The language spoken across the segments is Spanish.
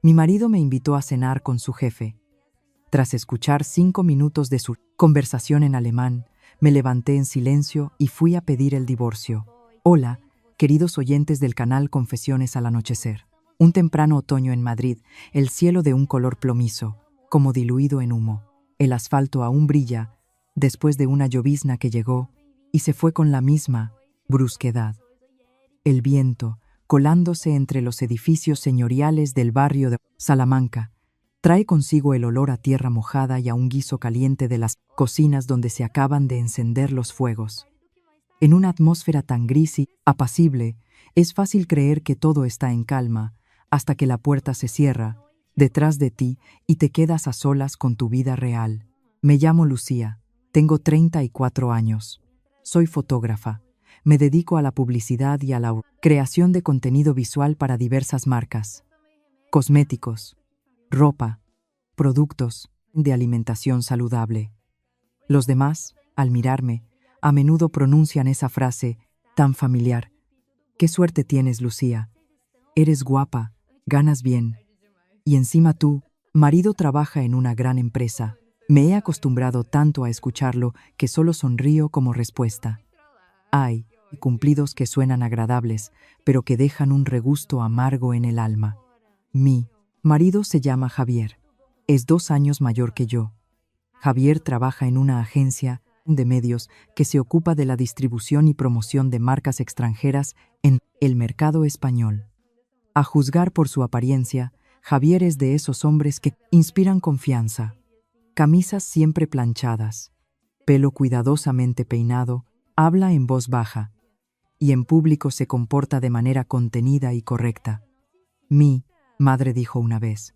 Mi marido me invitó a cenar con su jefe. Tras escuchar 5 minutos de su conversación en alemán, me levanté en silencio y fui a pedir el divorcio. Hola, queridos oyentes del canal Confesiones al Anochecer. Un temprano otoño en Madrid, el cielo de un color plomizo, como diluido en humo. El asfalto aún brilla, después de una llovizna que llegó y se fue con la misma brusquedad. El viento, colándose entre los edificios señoriales del barrio de Salamanca, trae consigo el olor a tierra mojada y a un guiso caliente de las cocinas donde se acaban de encender los fuegos. En una atmósfera tan gris y apacible, es fácil creer que todo está en calma, hasta que la puerta se cierra detrás de ti y te quedas a solas con tu vida real. Me llamo Lucía, tengo 34 años. Soy fotógrafa. Me dedico a la publicidad y a la creación de contenido visual para diversas marcas. Cosméticos, ropa, productos de alimentación saludable. Los demás, al mirarme, a menudo pronuncian esa frase tan familiar. «Qué suerte tienes, Lucía. Eres guapa, ganas bien. Y encima tú, marido, trabaja en una gran empresa». Me he acostumbrado tanto a escucharlo que solo sonrío como respuesta. Hay cumplidos que suenan agradables, pero que dejan un regusto amargo en el alma. Mi marido se llama Javier. Es 2 años mayor que yo. Javier trabaja en una agencia de medios que se ocupa de la distribución y promoción de marcas extranjeras en el mercado español. A juzgar por su apariencia, Javier es de esos hombres que inspiran confianza. Camisas siempre planchadas, pelo cuidadosamente peinado, habla en voz baja y en público se comporta de manera contenida y correcta. Mi madre dijo una vez: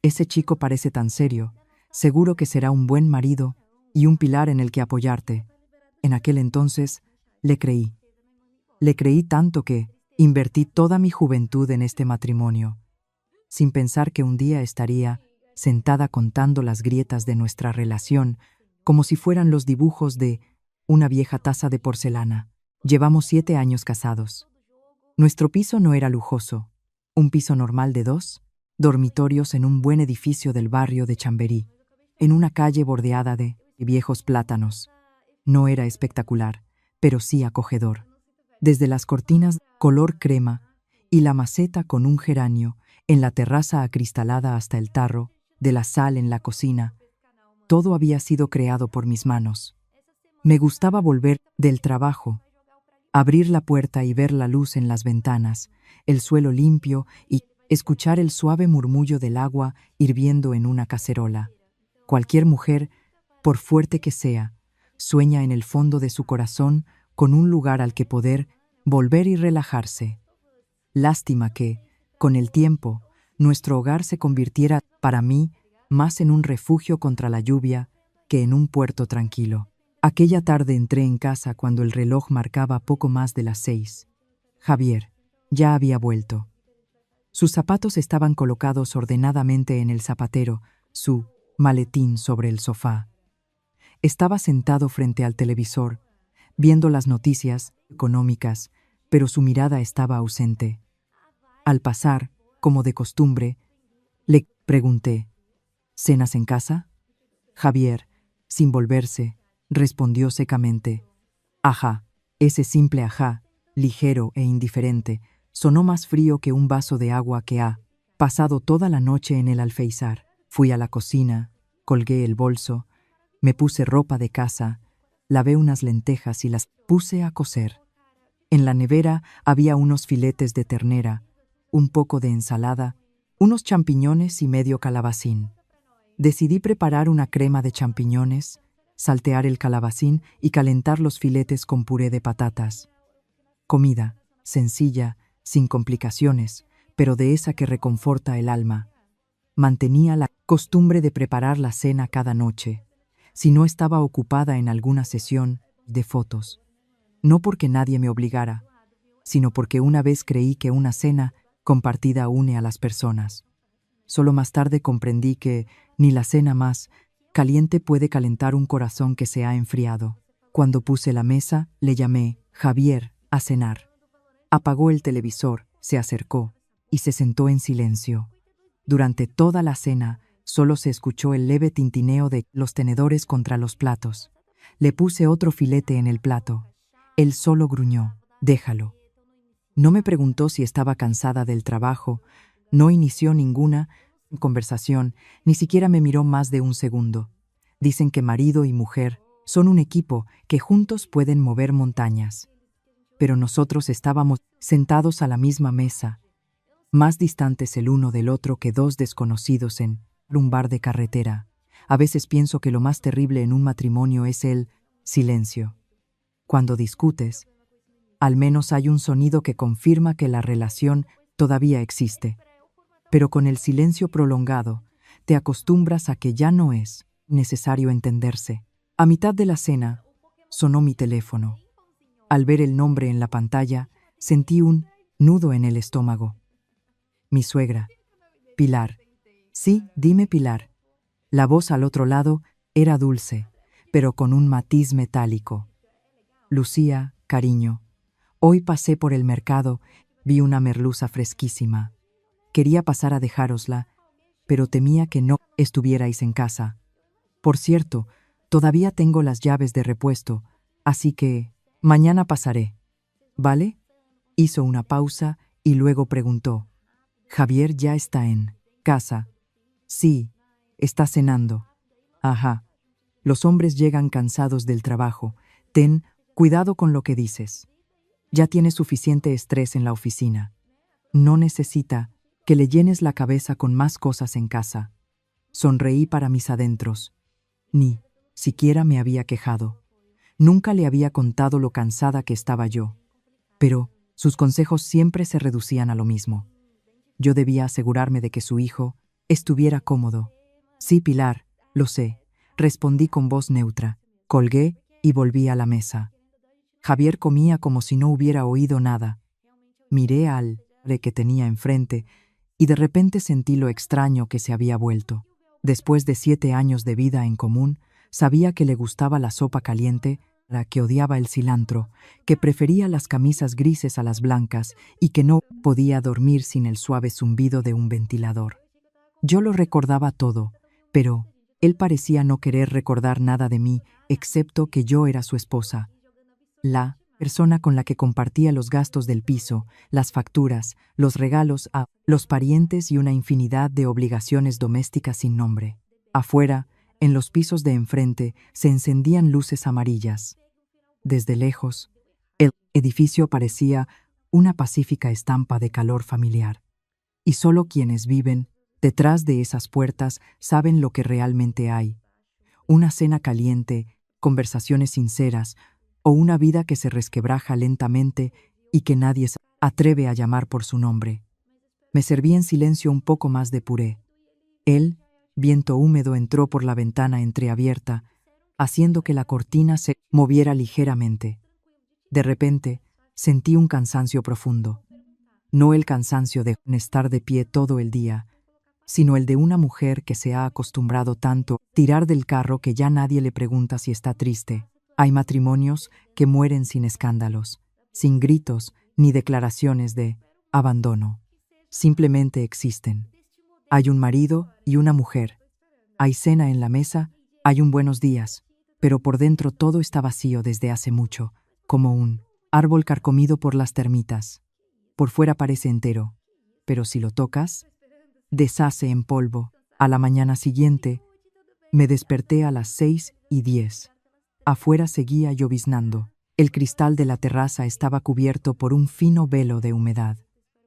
«Ese chico parece tan serio, seguro que será un buen marido y un pilar en el que apoyarte». En aquel entonces le creí. Le creí tanto que invertí toda mi juventud en este matrimonio, sin pensar que un día estaría sentada contando las grietas de nuestra relación, como si fueran los dibujos de una vieja taza de porcelana. Llevamos 7 años casados. Nuestro piso no era lujoso, un piso normal de 2 dormitorios en un buen edificio del barrio de Chamberí, en una calle bordeada de viejos plátanos. No era espectacular, pero sí acogedor. Desde las cortinas color crema y la maceta con un geranio en la terraza acristalada hasta el tarro de la sal en la cocina, todo había sido creado por mis manos. Me gustaba volver del trabajo, abrir la puerta y ver la luz en las ventanas, el suelo limpio y escuchar el suave murmullo del agua hirviendo en una cacerola. Cualquier mujer, por fuerte que sea, sueña en el fondo de su corazón con un lugar al que poder volver y relajarse. Lástima que, con el tiempo, nuestro hogar se convirtiera, para mí, más en un refugio contra la lluvia que en un puerto tranquilo. Aquella tarde entré en casa cuando el reloj marcaba poco más de las 6. Javier ya había vuelto. Sus zapatos estaban colocados ordenadamente en el zapatero, su maletín sobre el sofá. Estaba sentado frente al televisor, viendo las noticias económicas, pero su mirada estaba ausente. Al pasar, como de costumbre, le pregunté: «¿Cenas en casa?». Javier, sin volverse, respondió secamente: «Ajá». Ese simple ajá, ligero e indiferente, sonó más frío que un vaso de agua que ha pasado toda la noche en el alféizar. Fui a la cocina, colgué el bolso, me puse ropa de casa, lavé unas lentejas y las puse a cocer. En la nevera había unos filetes de ternera, un poco de ensalada, unos champiñones y medio calabacín. Decidí preparar una crema de champiñones, saltear el calabacín y calentar los filetes con puré de patatas. Comida, sencilla, sin complicaciones, pero de esa que reconforta el alma. Mantenía la costumbre de preparar la cena cada noche, si no estaba ocupada en alguna sesión de fotos. No porque nadie me obligara, sino porque una vez creí que una cena compartida une a las personas. Solo más tarde comprendí que ni la cena más caliente puede calentar un corazón que se ha enfriado. Cuando puse la mesa, le llamé: «Javier, a cenar». Apagó el televisor, se acercó y se sentó en silencio. Durante toda la cena, solo se escuchó el leve tintineo de los tenedores contra los platos. Le puse otro filete en el plato. Él solo gruñó, déjalo. No me preguntó si estaba cansada del trabajo, no inició ninguna conversación, ni siquiera me miró más de un segundo. Dicen que marido y mujer son un equipo que juntos pueden mover montañas. Pero nosotros estábamos sentados a la misma mesa, más distantes el uno del otro que dos desconocidos en un bar de carretera. A veces pienso que lo más terrible en un matrimonio es el silencio. Cuando discutes, al menos hay un sonido que confirma que la relación todavía existe. Pero con el silencio prolongado, te acostumbras a que ya no es necesario entenderse. A mitad de la cena, sonó mi teléfono. Al ver el nombre en la pantalla, sentí un nudo en el estómago. Mi suegra. Pilar. Sí, dime Pilar. La voz al otro lado era dulce, pero con un matiz metálico. Lucía, cariño. Hoy pasé por el mercado, vi una merluza fresquísima. Quería pasar a dejárosla, pero temía que no estuvierais en casa. Por cierto, todavía tengo las llaves de repuesto, así que mañana pasaré. ¿Vale? Hizo una pausa y luego preguntó. ¿Javier ya está en casa? Sí, está cenando. Ajá. Los hombres llegan cansados del trabajo. Ten cuidado con lo que dices. Ya tiene suficiente estrés en la oficina. No necesita que le llenes la cabeza con más cosas en casa. Sonreí para mis adentros. Ni siquiera me había quejado. Nunca le había contado lo cansada que estaba yo. Pero sus consejos siempre se reducían a lo mismo. Yo debía asegurarme de que su hijo estuviera cómodo. Sí, Pilar, lo sé, respondí con voz neutra. Colgué y volví a la mesa. Javier comía como si no hubiera oído nada. Miré al hombre que tenía enfrente y de repente sentí lo extraño que se había vuelto. Después de 7 años de vida en común, sabía que le gustaba la sopa caliente, que odiaba el cilantro, que prefería las camisas grises a las blancas y que no podía dormir sin el suave zumbido de un ventilador. Yo lo recordaba todo, pero él parecía no querer recordar nada de mí, excepto que yo era su esposa. La persona con la que compartía los gastos del piso, las facturas, los regalos a los parientes y una infinidad de obligaciones domésticas sin nombre. Afuera, en los pisos de enfrente, se encendían luces amarillas. Desde lejos, el edificio parecía una pacífica estampa de calor familiar. Y solo quienes viven detrás de esas puertas saben lo que realmente hay. Una cena caliente, conversaciones sinceras, o una vida que se resquebraja lentamente y que nadie se atreve a llamar por su nombre. Me serví en silencio un poco más de puré. El viento húmedo entró por la ventana entreabierta, haciendo que la cortina se moviera ligeramente. De repente, sentí un cansancio profundo. No el cansancio de estar de pie todo el día, sino el de una mujer que se ha acostumbrado tanto a tirar del carro que ya nadie le pregunta si está triste. Hay matrimonios que mueren sin escándalos, sin gritos ni declaraciones de abandono. Simplemente existen. Hay un marido y una mujer. Hay cena en la mesa, hay un buenos días, pero por dentro todo está vacío desde hace mucho, como un árbol carcomido por las termitas. Por fuera parece entero, pero si lo tocas, deshace en polvo. A la mañana siguiente, me desperté a las 6:10. Afuera seguía lloviznando. El cristal de la terraza estaba cubierto por un fino velo de humedad.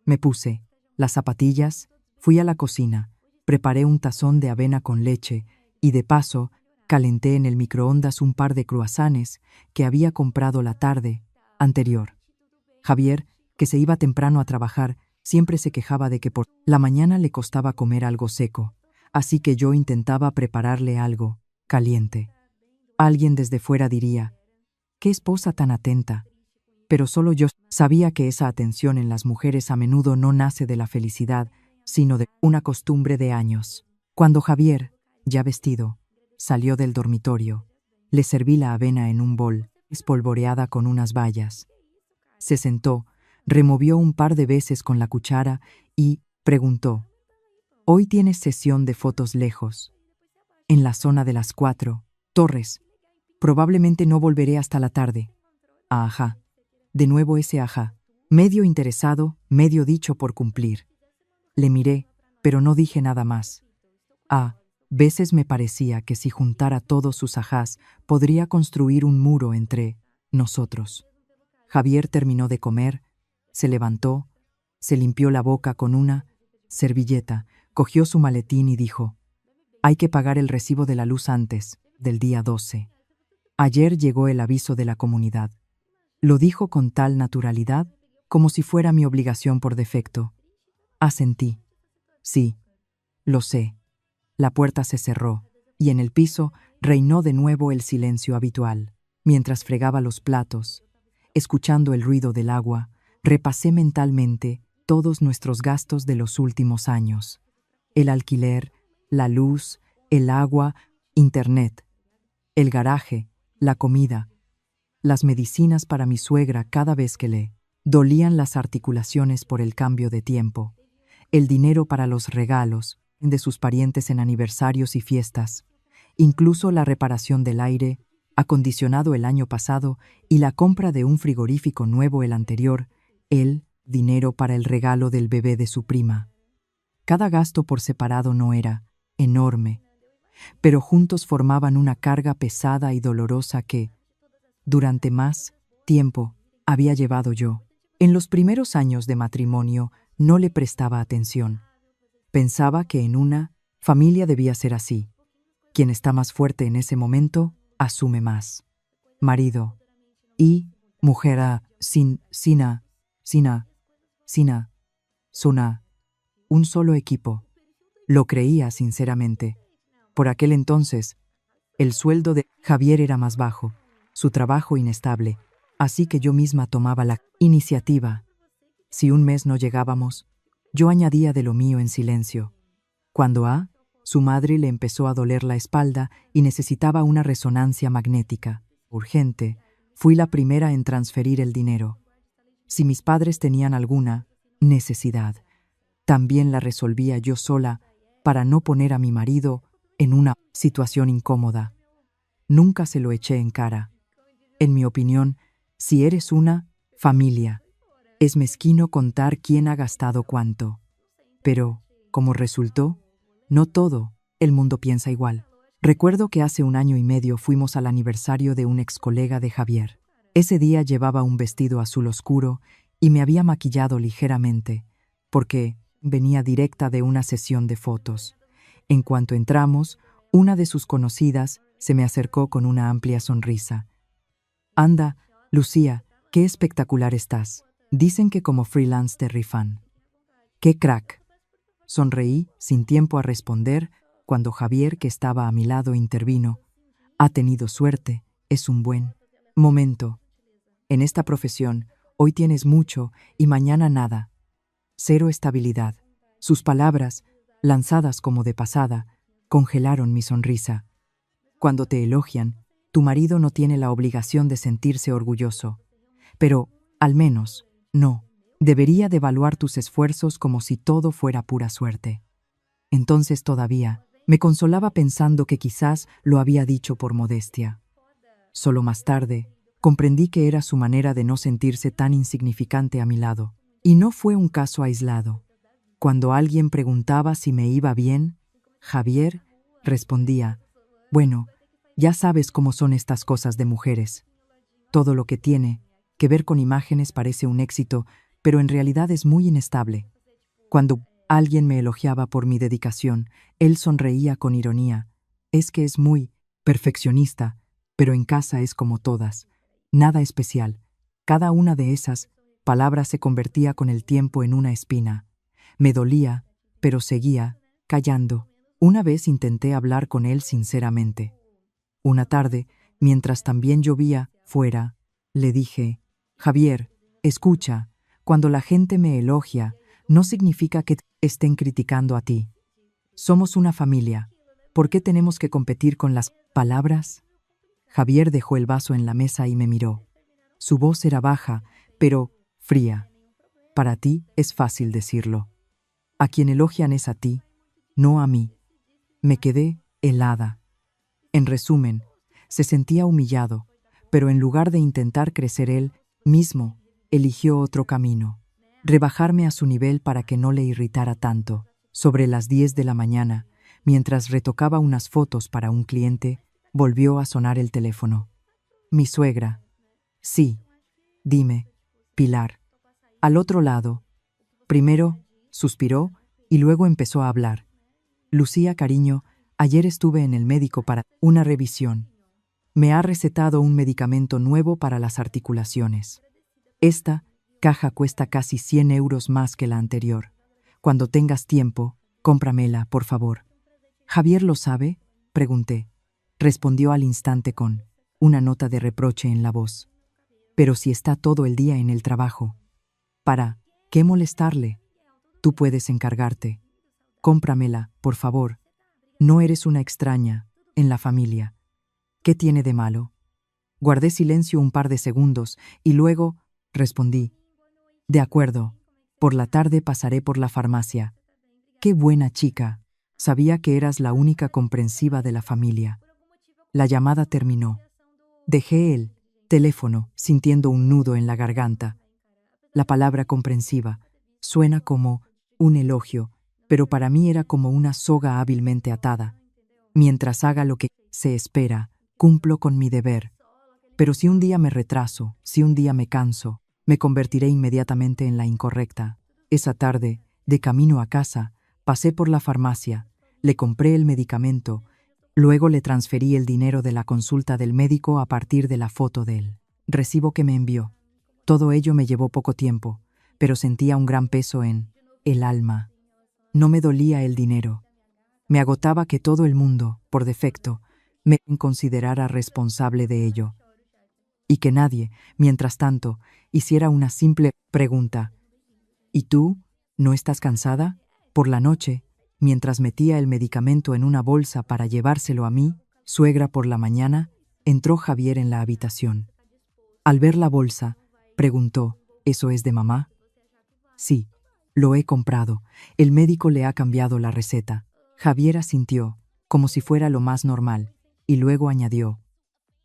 Me puse las zapatillas, fui a la cocina, preparé un tazón de avena con leche y de paso calenté en el microondas un par de croissants que había comprado la tarde anterior. Javier, que se iba temprano a trabajar, siempre se quejaba de que por la mañana le costaba comer algo seco, así que yo intentaba prepararle algo caliente. Alguien desde fuera diría, «¿Qué esposa tan atenta?» Pero solo yo sabía que esa atención en las mujeres a menudo no nace de la felicidad, sino de una costumbre de años. Cuando Javier, ya vestido, salió del dormitorio, le serví la avena en un bol, espolvoreada con unas bayas. Se sentó, removió un par de veces con la cuchara y preguntó, Hoy tienes sesión de fotos lejos, en la zona de las 4 torres. Probablemente no volveré hasta la tarde. Ajá. De nuevo ese ajá. Medio interesado, medio dicho por cumplir. Le miré, pero no dije nada más. A veces me parecía que si juntara todos sus ajás, podría construir un muro entre nosotros. Javier terminó de comer, se levantó, se limpió la boca con una servilleta, cogió su maletín y dijo: «Hay que pagar el recibo de la luz antes del día 12. Ayer llegó el aviso de la comunidad». Lo dijo con tal naturalidad como si fuera mi obligación por defecto. Asentí. Sí, lo sé. La puerta se cerró, y en el piso reinó de nuevo el silencio habitual. Mientras fregaba los platos, escuchando el ruido del agua, repasé mentalmente todos nuestros gastos de los últimos años. El alquiler, la luz, el agua, internet, el garaje, la comida, las medicinas para mi suegra cada vez que le dolían las articulaciones por el cambio de tiempo, el dinero para los regalos de sus parientes en aniversarios y fiestas, incluso la reparación del aire acondicionado el año pasado y la compra de un frigorífico nuevo el anterior, el dinero para el regalo del bebé de su prima. Cada gasto por separado no era enorme, pero juntos formaban una carga pesada y dolorosa que, durante más tiempo, había llevado yo. En los primeros años de matrimonio no le prestaba atención. Pensaba que en una familia debía ser así. Quien está más fuerte en ese momento, asume más. Marido y mujer sina, suna, un solo equipo. Lo creía sinceramente. Por aquel entonces, el sueldo de Javier era más bajo, su trabajo inestable, así que yo misma tomaba la iniciativa. Si un mes no llegábamos, yo añadía de lo mío en silencio. Cuando su madre le empezó a doler la espalda y necesitaba una resonancia magnética urgente, fui la primera en transferir el dinero. Si mis padres tenían alguna necesidad, también la resolvía yo sola para no poner a mi marido en una situación incómoda. Nunca se lo eché en cara. En mi opinión, si eres una familia, es mezquino contar quién ha gastado cuánto. Pero, como resultó, no todo el mundo piensa igual. Recuerdo que hace 1 año y medio fuimos al aniversario de un ex colega de Javier. Ese día llevaba un vestido azul oscuro y me había maquillado ligeramente, porque venía directa de una sesión de fotos. En cuanto entramos, una de sus conocidas se me acercó con una amplia sonrisa. «Anda, Lucía, qué espectacular estás. Dicen que como freelance te rifan». «¡Qué crack!». Sonreí, sin tiempo a responder, cuando Javier, que estaba a mi lado, intervino. «Ha tenido suerte, es un buen momento. En esta profesión, hoy tienes mucho y mañana nada. Cero estabilidad». Sus palabras, lanzadas como de pasada, congelaron mi sonrisa. Cuando te elogian, tu marido no tiene la obligación de sentirse orgulloso. Pero, al menos, no. Debería de evaluar tus esfuerzos como si todo fuera pura suerte. Entonces todavía me consolaba pensando que quizás lo había dicho por modestia. Solo más tarde comprendí que era su manera de no sentirse tan insignificante a mi lado. Y no fue un caso aislado. Cuando alguien preguntaba si me iba bien, Javier respondía: «Bueno, ya sabes cómo son estas cosas de mujeres. Todo lo que tiene que ver con imágenes parece un éxito, pero en realidad es muy inestable». Cuando alguien me elogiaba por mi dedicación, él sonreía con ironía: «Es que es muy perfeccionista, pero en casa es como todas. Nada especial». Cada una de esas palabras se convertía con el tiempo en una espina. Me dolía, pero seguía callando. Una vez intenté hablar con él sinceramente. Una tarde, mientras también llovía fuera, le dije: «Javier, escucha, cuando la gente me elogia, no significa que te estén criticando a ti. Somos una familia. ¿Por qué tenemos que competir con las palabras?». Javier dejó el vaso en la mesa y me miró. Su voz era baja, pero fría. «Para ti es fácil decirlo. A quien elogian es a ti. no a mí. Me quedé helada. En resumen, se sentía humillado, pero en lugar de intentar crecer él mismo, eligió otro camino. Rebajarme a su nivel para que no le irritara tanto. Sobre las 10 de la mañana, mientras retocaba unas fotos para un cliente, volvió a sonar el teléfono. Mi suegra. Sí. Dime, Pilar. Al otro lado. Primero, suspiró y luego empezó a hablar. Lucía, cariño, ayer estuve en el médico para una revisión. Me ha recetado un medicamento nuevo para las articulaciones. Esta caja cuesta casi 100 euros más que la anterior. Cuando tengas tiempo, cómpramela, por favor. ¿Javier lo sabe?, pregunté. Respondió al instante con una nota de reproche en la voz. Pero si está todo el día en el trabajo. ¿Para qué molestarle? Tú puedes encargarte. Cómpramela, por favor. No eres una extraña en la familia. ¿Qué tiene de malo? Guardé silencio un par de segundos y luego respondí. De acuerdo. Por la tarde pasaré por la farmacia. Qué buena chica. Sabía que eras la única comprensiva de la familia. La llamada terminó. Dejé el teléfono sintiendo un nudo en la garganta. La palabra comprensiva suena como un elogio, pero para mí era como una soga hábilmente atada. Mientras haga lo que se espera, cumplo con mi deber. Pero si un día me retraso, si un día me canso, me convertiré inmediatamente en la incorrecta. Esa tarde, de camino a casa, pasé por la farmacia, le compré el medicamento, luego le transferí el dinero de la consulta del médico a partir de la foto del recibo que me envió. Todo ello me llevó poco tiempo, pero sentía un gran peso en el alma. No me dolía el dinero. Me agotaba que todo el mundo, por defecto, me considerara responsable de ello. Y que nadie, mientras tanto, hiciera una simple pregunta. ¿Y tú, no estás cansada? Por la noche, mientras metía el medicamento en una bolsa para llevárselo a mí, suegra por la mañana, entró Javier en la habitación. Al ver la bolsa, preguntó, ¿eso es de mamá? Sí, lo he comprado. El médico le ha cambiado la receta. Javier asintió, como si fuera lo más normal, y luego añadió,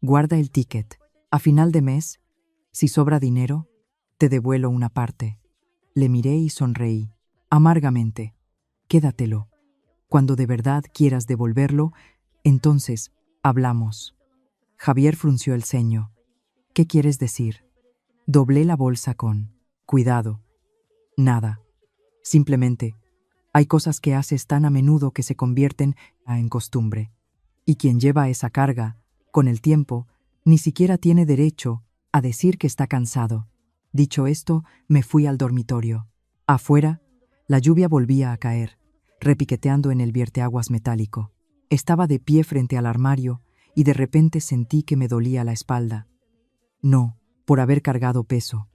guarda el ticket. A final de mes, si sobra dinero, te devuelvo una parte. Le miré y sonreí, amargamente. Quédatelo. Cuando de verdad quieras devolverlo, entonces hablamos. Javier frunció el ceño. ¿Qué quieres decir? Doblé la bolsa con cuidado. Nada. Simplemente, hay cosas que haces tan a menudo que se convierten en costumbre. Y quien lleva esa carga, con el tiempo, ni siquiera tiene derecho a decir que está cansado. Dicho esto, me fui al dormitorio. Afuera, la lluvia volvía a caer, repiqueteando en el vierteaguas metálico. Estaba de pie frente al armario y de repente sentí que me dolía la espalda. No por haber cargado peso,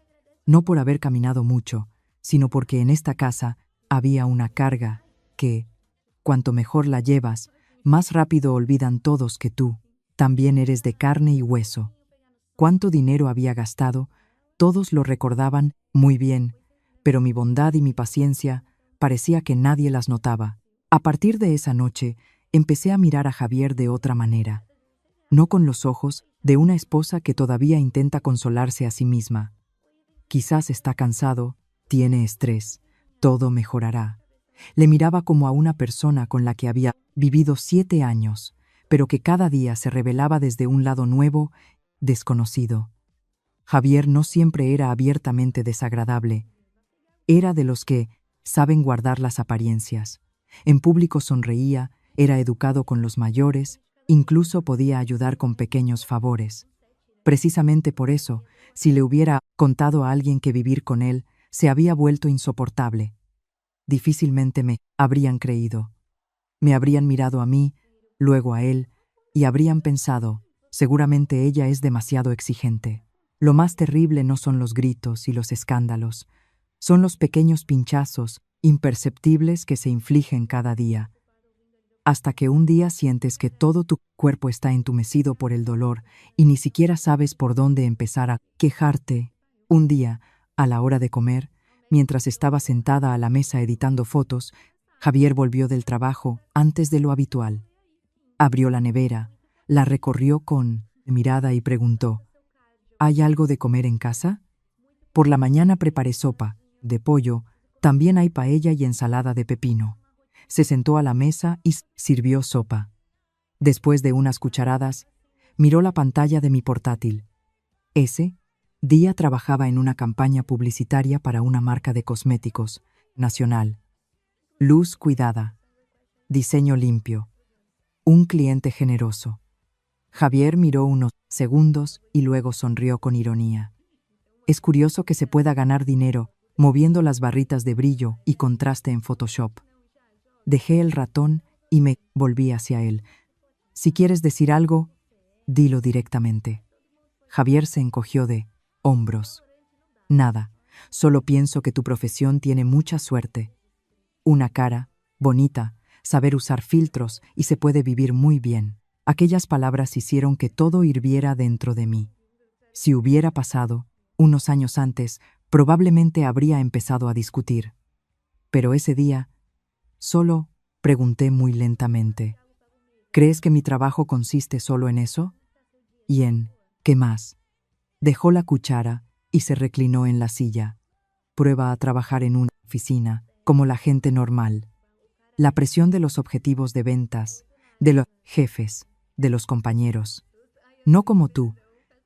no por haber caminado mucho, sino porque en esta casa había una carga que, cuanto mejor la llevas, más rápido olvidan todos que tú también eres de carne y hueso. Cuánto dinero había gastado, todos lo recordaban muy bien, pero mi bondad y mi paciencia parecía que nadie las notaba. A partir de esa noche, empecé a mirar a Javier de otra manera, no con los ojos de una esposa que todavía intenta consolarse a sí misma. Quizás está cansado, tiene estrés, todo mejorará. Le miraba como a una persona con la que había vivido 7 años, pero que cada día se revelaba desde un lado nuevo, desconocido. Javier no siempre era abiertamente desagradable. Era de los que saben guardar las apariencias. En público sonreía, era educado con los mayores, incluso podía ayudar con pequeños favores. Precisamente por eso, si le hubiera contado a alguien que vivir con él se había vuelto insoportable, difícilmente me habrían creído. Me habrían mirado a mí, luego a él, y habrían pensado, seguramente ella es demasiado exigente. Lo más terrible no son los gritos y los escándalos, son los pequeños pinchazos imperceptibles que se infligen cada día, hasta que un día sientes que todo tu cuerpo está entumecido por el dolor y ni siquiera sabes por dónde empezar a quejarte. Un día, a la hora de comer, mientras estaba sentada a la mesa editando fotos, Javier volvió del trabajo antes de lo habitual. Abrió la nevera, la recorrió con mirada y preguntó: ¿hay algo de comer en casa? Por la mañana preparé sopa de pollo, también hay paella y ensalada de pepino. Se sentó a la mesa y sirvió sopa. Después de unas cucharadas, miró la pantalla de mi portátil. Ese día trabajaba en una campaña publicitaria para una marca de cosméticos nacional. Luz cuidada, diseño limpio, un cliente generoso. Javier miró unos segundos y luego sonrió con ironía. Es curioso que se pueda ganar dinero moviendo las barritas de brillo y contraste en Photoshop. Dejé el ratón y me volví hacia él. Si quieres decir algo, dilo directamente. Javier se encogió de hombros. Nada, solo pienso que tu profesión tiene mucha suerte. Una cara bonita, saber usar filtros y se puede vivir muy bien. Aquellas palabras hicieron que todo hirviera dentro de mí. Si hubiera pasado unos años antes, probablemente habría empezado a discutir. Pero ese día, solo pregunté muy lentamente: ¿crees que mi trabajo consiste solo en eso? ¿Y en qué más? Dejó la cuchara y se reclinó en la silla. Prueba a trabajar en una oficina, como la gente normal. La presión de los objetivos de ventas, de los jefes, de los compañeros. No como tú,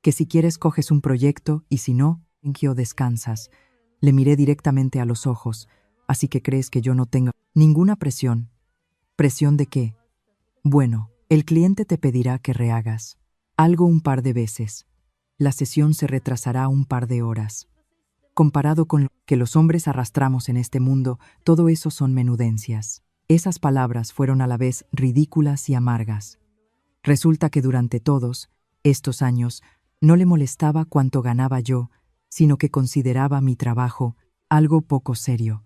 que si quieres coges un proyecto y si no, en que descansas. Le miré directamente a los ojos, así que crees que yo no tengo ninguna presión. ¿Presión de qué? Bueno, el cliente te pedirá que rehagas algo un par de veces. La sesión se retrasará un par de horas. Comparado con lo que los hombres arrastramos en este mundo, todo eso son menudencias. Esas palabras fueron a la vez ridículas y amargas. Resulta que durante todos estos años no le molestaba cuánto ganaba yo, sino que consideraba mi trabajo algo poco serio.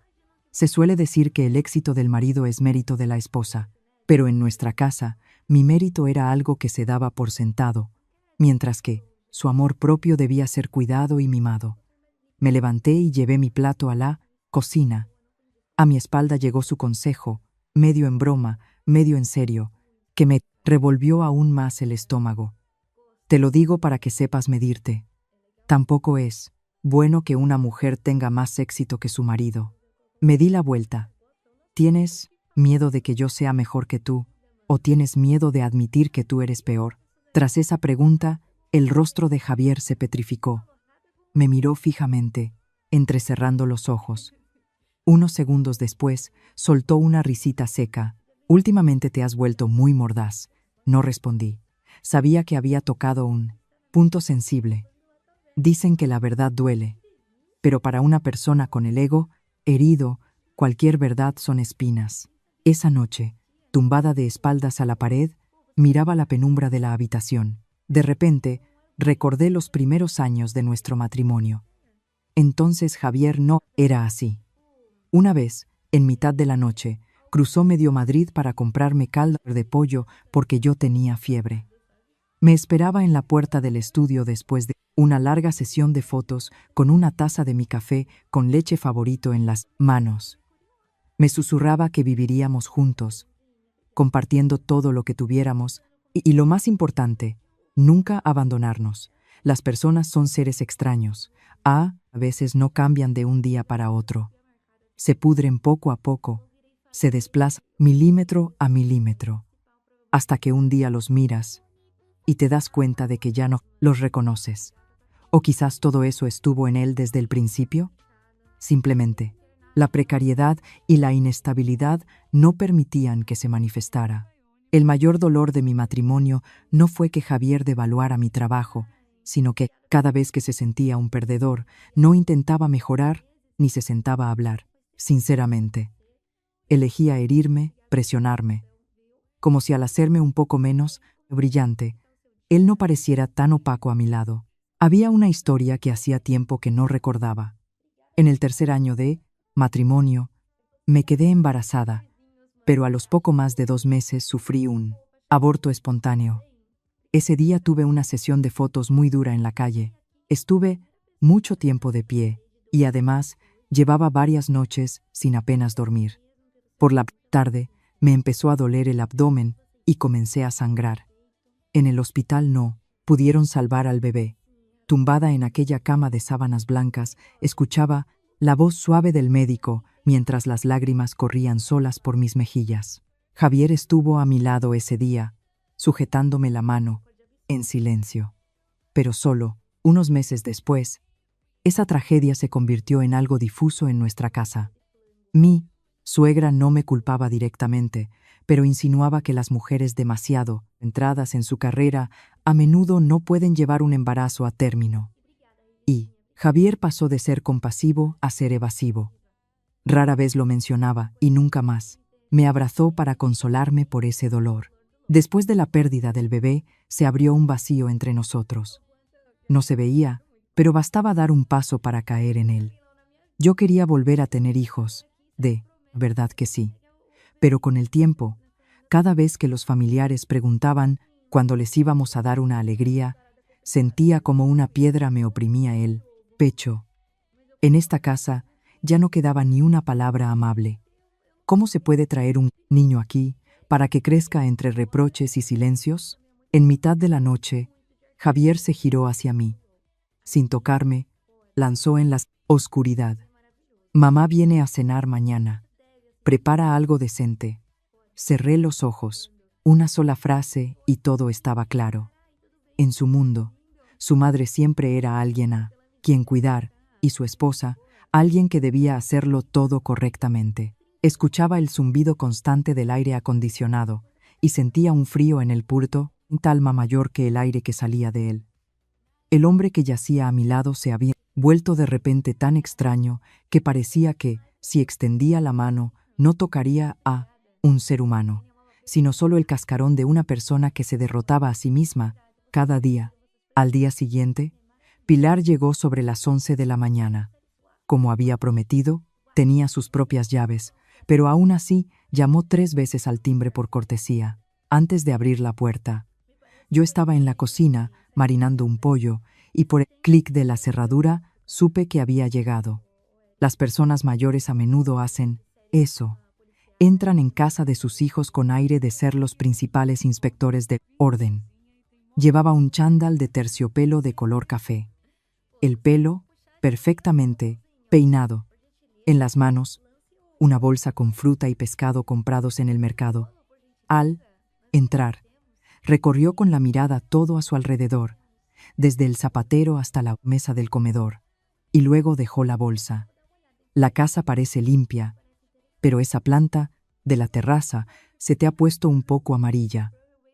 Se suele decir que el éxito del marido es mérito de la esposa, pero en nuestra casa, mi mérito era algo que se daba por sentado, mientras que su amor propio debía ser cuidado y mimado. Me levanté y llevé mi plato a la cocina. A mi espalda llegó su consejo, medio en broma, medio en serio, que me revolvió aún más el estómago. Te lo digo para que sepas medirte. Tampoco es bueno que una mujer tenga más éxito que su marido. Me di la vuelta. ¿Tienes miedo de que yo sea mejor que tú? ¿O tienes miedo de admitir que tú eres peor? Tras esa pregunta, el rostro de Javier se petrificó. Me miró fijamente, entrecerrando los ojos. Unos segundos después, soltó una risita seca. Últimamente te has vuelto muy mordaz. No respondí. Sabía que había tocado un punto sensible. Dicen que la verdad duele, pero para una persona con el ego herido, cualquier verdad son espinas. Esa noche, tumbada de espaldas a la pared, miraba la penumbra de la habitación. De repente, recordé los primeros años de nuestro matrimonio. Entonces Javier no era así. Una vez, en mitad de la noche, cruzó medio Madrid para comprarme caldo de pollo porque yo tenía fiebre. Me esperaba en la puerta del estudio después de una larga sesión de fotos con una taza de mi café con leche favorito en las manos. Me susurraba que viviríamos juntos, compartiendo todo lo que tuviéramos y lo más importante, nunca abandonarnos. Las personas son seres extraños. A veces no cambian de un día para otro. Se pudren poco a poco, se desplazan milímetro a milímetro, hasta que un día los miras y te das cuenta de que ya no los reconoces. ¿O quizás todo eso estuvo en él desde el principio? Simplemente, la precariedad y la inestabilidad no permitían que se manifestara. El mayor dolor de mi matrimonio no fue que Javier devaluara mi trabajo, sino que, cada vez que se sentía un perdedor, no intentaba mejorar ni se sentaba a hablar, sinceramente. Elegía herirme, presionarme, como si al hacerme un poco menos brillante, él no pareciera tan opaco a mi lado. Había una historia que hacía tiempo que no recordaba. En el tercer año de matrimonio, me quedé embarazada, pero a los poco más de 2 meses sufrí un aborto espontáneo. Ese día tuve una sesión de fotos muy dura en la calle. Estuve mucho tiempo de pie y además llevaba varias noches sin apenas dormir. Por la Tarde, me empezó a doler el abdomen y comencé a sangrar. En el hospital no pudieron salvar al bebé. Tumbada en aquella cama de sábanas blancas, escuchaba la voz suave del médico mientras las lágrimas corrían solas por mis mejillas. Javier estuvo a mi lado ese día, sujetándome la mano, en silencio. Pero solo, unos meses después, esa tragedia se convirtió en algo difuso en nuestra casa. Mi suegra no me culpaba directamente, pero insinuaba que las mujeres demasiado entradas en su carrera a menudo no pueden llevar un embarazo a término. Y Javier pasó de ser compasivo a ser evasivo. Rara vez lo mencionaba y nunca más. Me abrazó para consolarme por ese dolor. Después de la pérdida del bebé, se abrió un vacío entre nosotros. No se veía, pero bastaba dar un paso para caer en él. Yo quería volver a tener hijos, verdad que sí. Pero con el tiempo, cada vez que los familiares preguntaban cuándo les íbamos a dar una alegría, sentía como una piedra me oprimía el pecho. En esta casa ya no quedaba ni una palabra amable. ¿Cómo se puede traer un niño aquí para que crezca entre reproches y silencios? En mitad de la noche, Javier se giró hacia mí. Sin tocarme, lanzó en la oscuridad: «Mamá viene a cenar mañana. Prepara algo decente». Cerré los ojos. Una sola frase y todo estaba claro. En su mundo, su madre siempre era alguien a quien cuidar, y su esposa, alguien que debía hacerlo todo correctamente. Escuchaba el zumbido constante del aire acondicionado y sentía un frío en el purto, un talma mayor que el aire que salía de él. El hombre que yacía a mi lado se había vuelto de repente tan extraño que parecía que, si extendía la mano, no tocaría a un ser humano, sino solo el cascarón de una persona que se derrotaba a sí misma cada día. Al día siguiente, Pilar llegó sobre las 11 de la mañana. Como había prometido, tenía sus propias llaves, pero aún así llamó 3 veces al timbre por cortesía. Antes de abrir la puerta, yo estaba en la cocina marinando un pollo y por el clic de la cerradura supe que había llegado. Las personas mayores a menudo hacen eso. Entran en casa de sus hijos con aire de ser los principales inspectores de orden. Llevaba un chándal de terciopelo de color café. El pelo, perfectamente peinado. En las manos, una bolsa con fruta y pescado comprados en el mercado. Al entrar, recorrió con la mirada todo a su alrededor, desde el zapatero hasta la mesa del comedor, y luego dejó la bolsa. La casa parece limpia, pero esa planta de la terraza se te ha puesto un poco amarilla.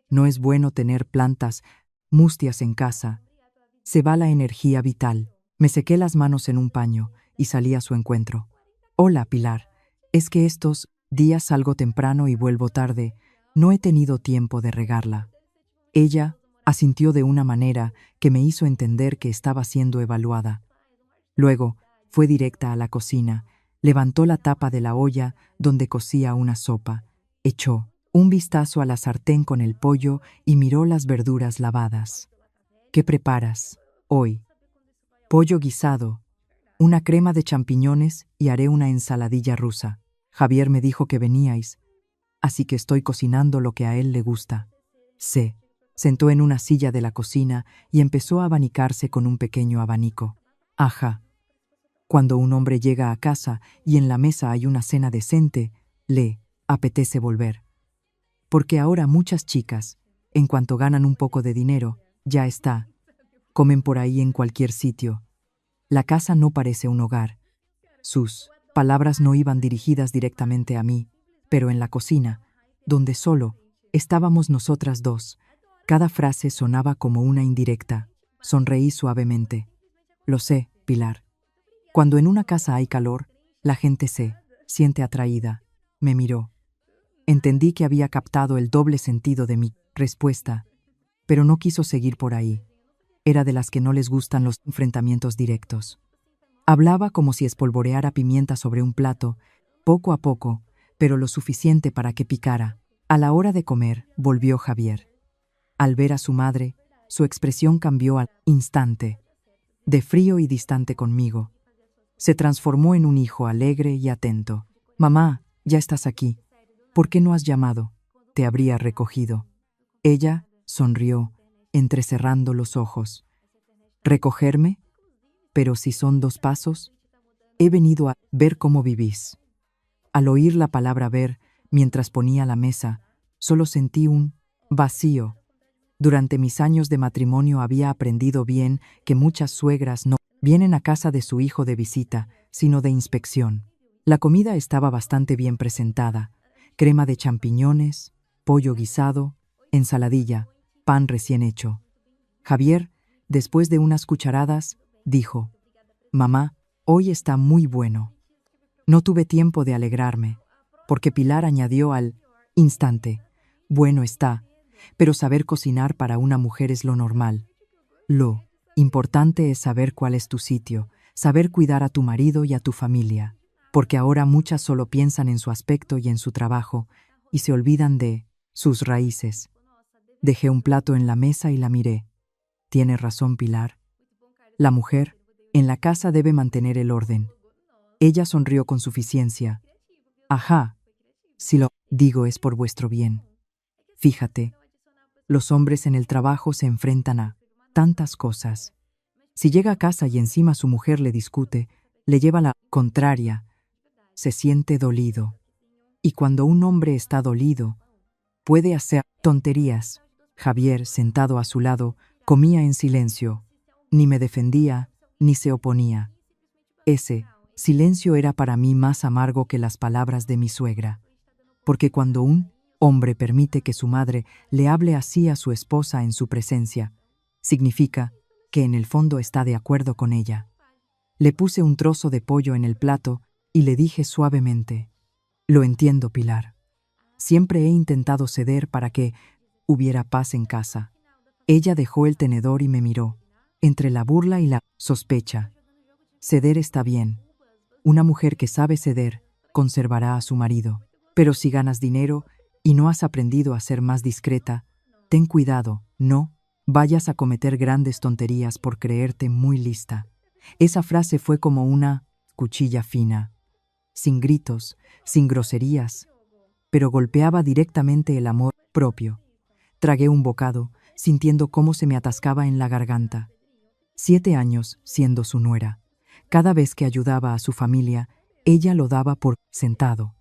No es bueno tener plantas mustias en casa. Se va la energía vital. Me sequé las manos en un paño y salí a su encuentro. «Hola, Pilar. Es que estos días salgo temprano y vuelvo tarde. No he tenido tiempo de regarla». Ella asintió de una manera que me hizo entender que estaba siendo evaluada. Luego fue directa a la cocina, levantó la tapa de la olla donde cocía una sopa, echó un vistazo a la sartén con el pollo y miró las verduras lavadas. «¿Qué preparas hoy?» «Pollo guisado, una crema de champiñones y haré una ensaladilla rusa. Javier me dijo que veníais, así que estoy cocinando lo que a él le gusta». Se sentó en una silla de la cocina y empezó a abanicarse con un pequeño abanico. Ajá. Cuando un hombre llega a casa y en la mesa hay una cena decente, le apetece volver. Porque ahora muchas chicas, en cuanto ganan un poco de dinero, ya está, comen por ahí en cualquier sitio. La casa no parece un hogar. Sus palabras no iban dirigidas directamente a mí, pero en la cocina, donde solo estábamos nosotras dos, cada frase sonaba como una indirecta. Sonreí suavemente. «Lo sé, Pilar. Cuando en una casa hay calor, la gente se siente atraída». Me miró. Entendí que había captado el doble sentido de mi respuesta, pero no quiso seguir por ahí. Era de las que no les gustan los enfrentamientos directos. Hablaba como si espolvoreara pimienta sobre un plato, poco a poco, pero lo suficiente para que picara. A la hora de comer, volvió Javier. Al ver a su madre, su expresión cambió al instante. De frío y distante conmigo, se transformó en un hijo alegre y atento. «Mamá, ya estás aquí. ¿Por qué no has llamado? Te habría recogido. Ella sonrió, entrecerrando los ojos. ¿Recogerme? Pero si son 2 pasos. He venido a ver cómo vivís. Al oír la palabra ver, mientras ponía la mesa, solo sentí un vacío. Durante mis años de matrimonio había aprendido bien que muchas suegras no vienen a casa de su hijo de visita, sino de inspección. La comida estaba bastante bien presentada: crema de champiñones, pollo guisado, ensaladilla, pan recién hecho. Javier, después de unas cucharadas, dijo: «Mamá, hoy está muy bueno». No tuve tiempo de alegrarme, porque Pilar añadió al instante: «Bueno está, pero saber cocinar para una mujer es lo normal. Lo importante es saber cuál es tu sitio, saber cuidar a tu marido y a tu familia, porque ahora muchas solo piensan en su aspecto y en su trabajo, y se olvidan de sus raíces». Dejé un plato en la mesa y la miré. Tiene razón Pilar. La mujer en la casa debe mantener el orden. Ella sonrió con suficiencia. Ajá, si lo digo es por vuestro bien. Fíjate, los hombres en el trabajo se enfrentan a tantas cosas. Si llega a casa y encima su mujer le discute, le lleva la contraria, se siente dolido. Y cuando un hombre está dolido, puede hacer tonterías. Javier, sentado a su lado, comía en silencio. Ni me defendía, ni se oponía. Ese silencio era para mí más amargo que las palabras de mi suegra. Porque cuando un hombre permite que su madre le hable así a su esposa en su presencia, significa que en el fondo está de acuerdo con ella. Le puse un trozo de pollo en el plato y le dije suavemente: «Lo entiendo, Pilar. Siempre he intentado ceder para que hubiera paz en casa». Ella dejó el tenedor y me miró, entre la burla y la sospecha. Ceder está bien. Una mujer que sabe ceder conservará a su marido. Pero si ganas dinero y no has aprendido a ser más discreta, ten cuidado, no vayas a cometer grandes tonterías por creerte muy lista. Esa frase fue como una cuchilla fina, sin gritos, sin groserías, pero golpeaba directamente el amor propio. Tragué un bocado, sintiendo cómo se me atascaba en la garganta. 7 años siendo su nuera. Cada vez que ayudaba a su familia, ella lo daba por sentado.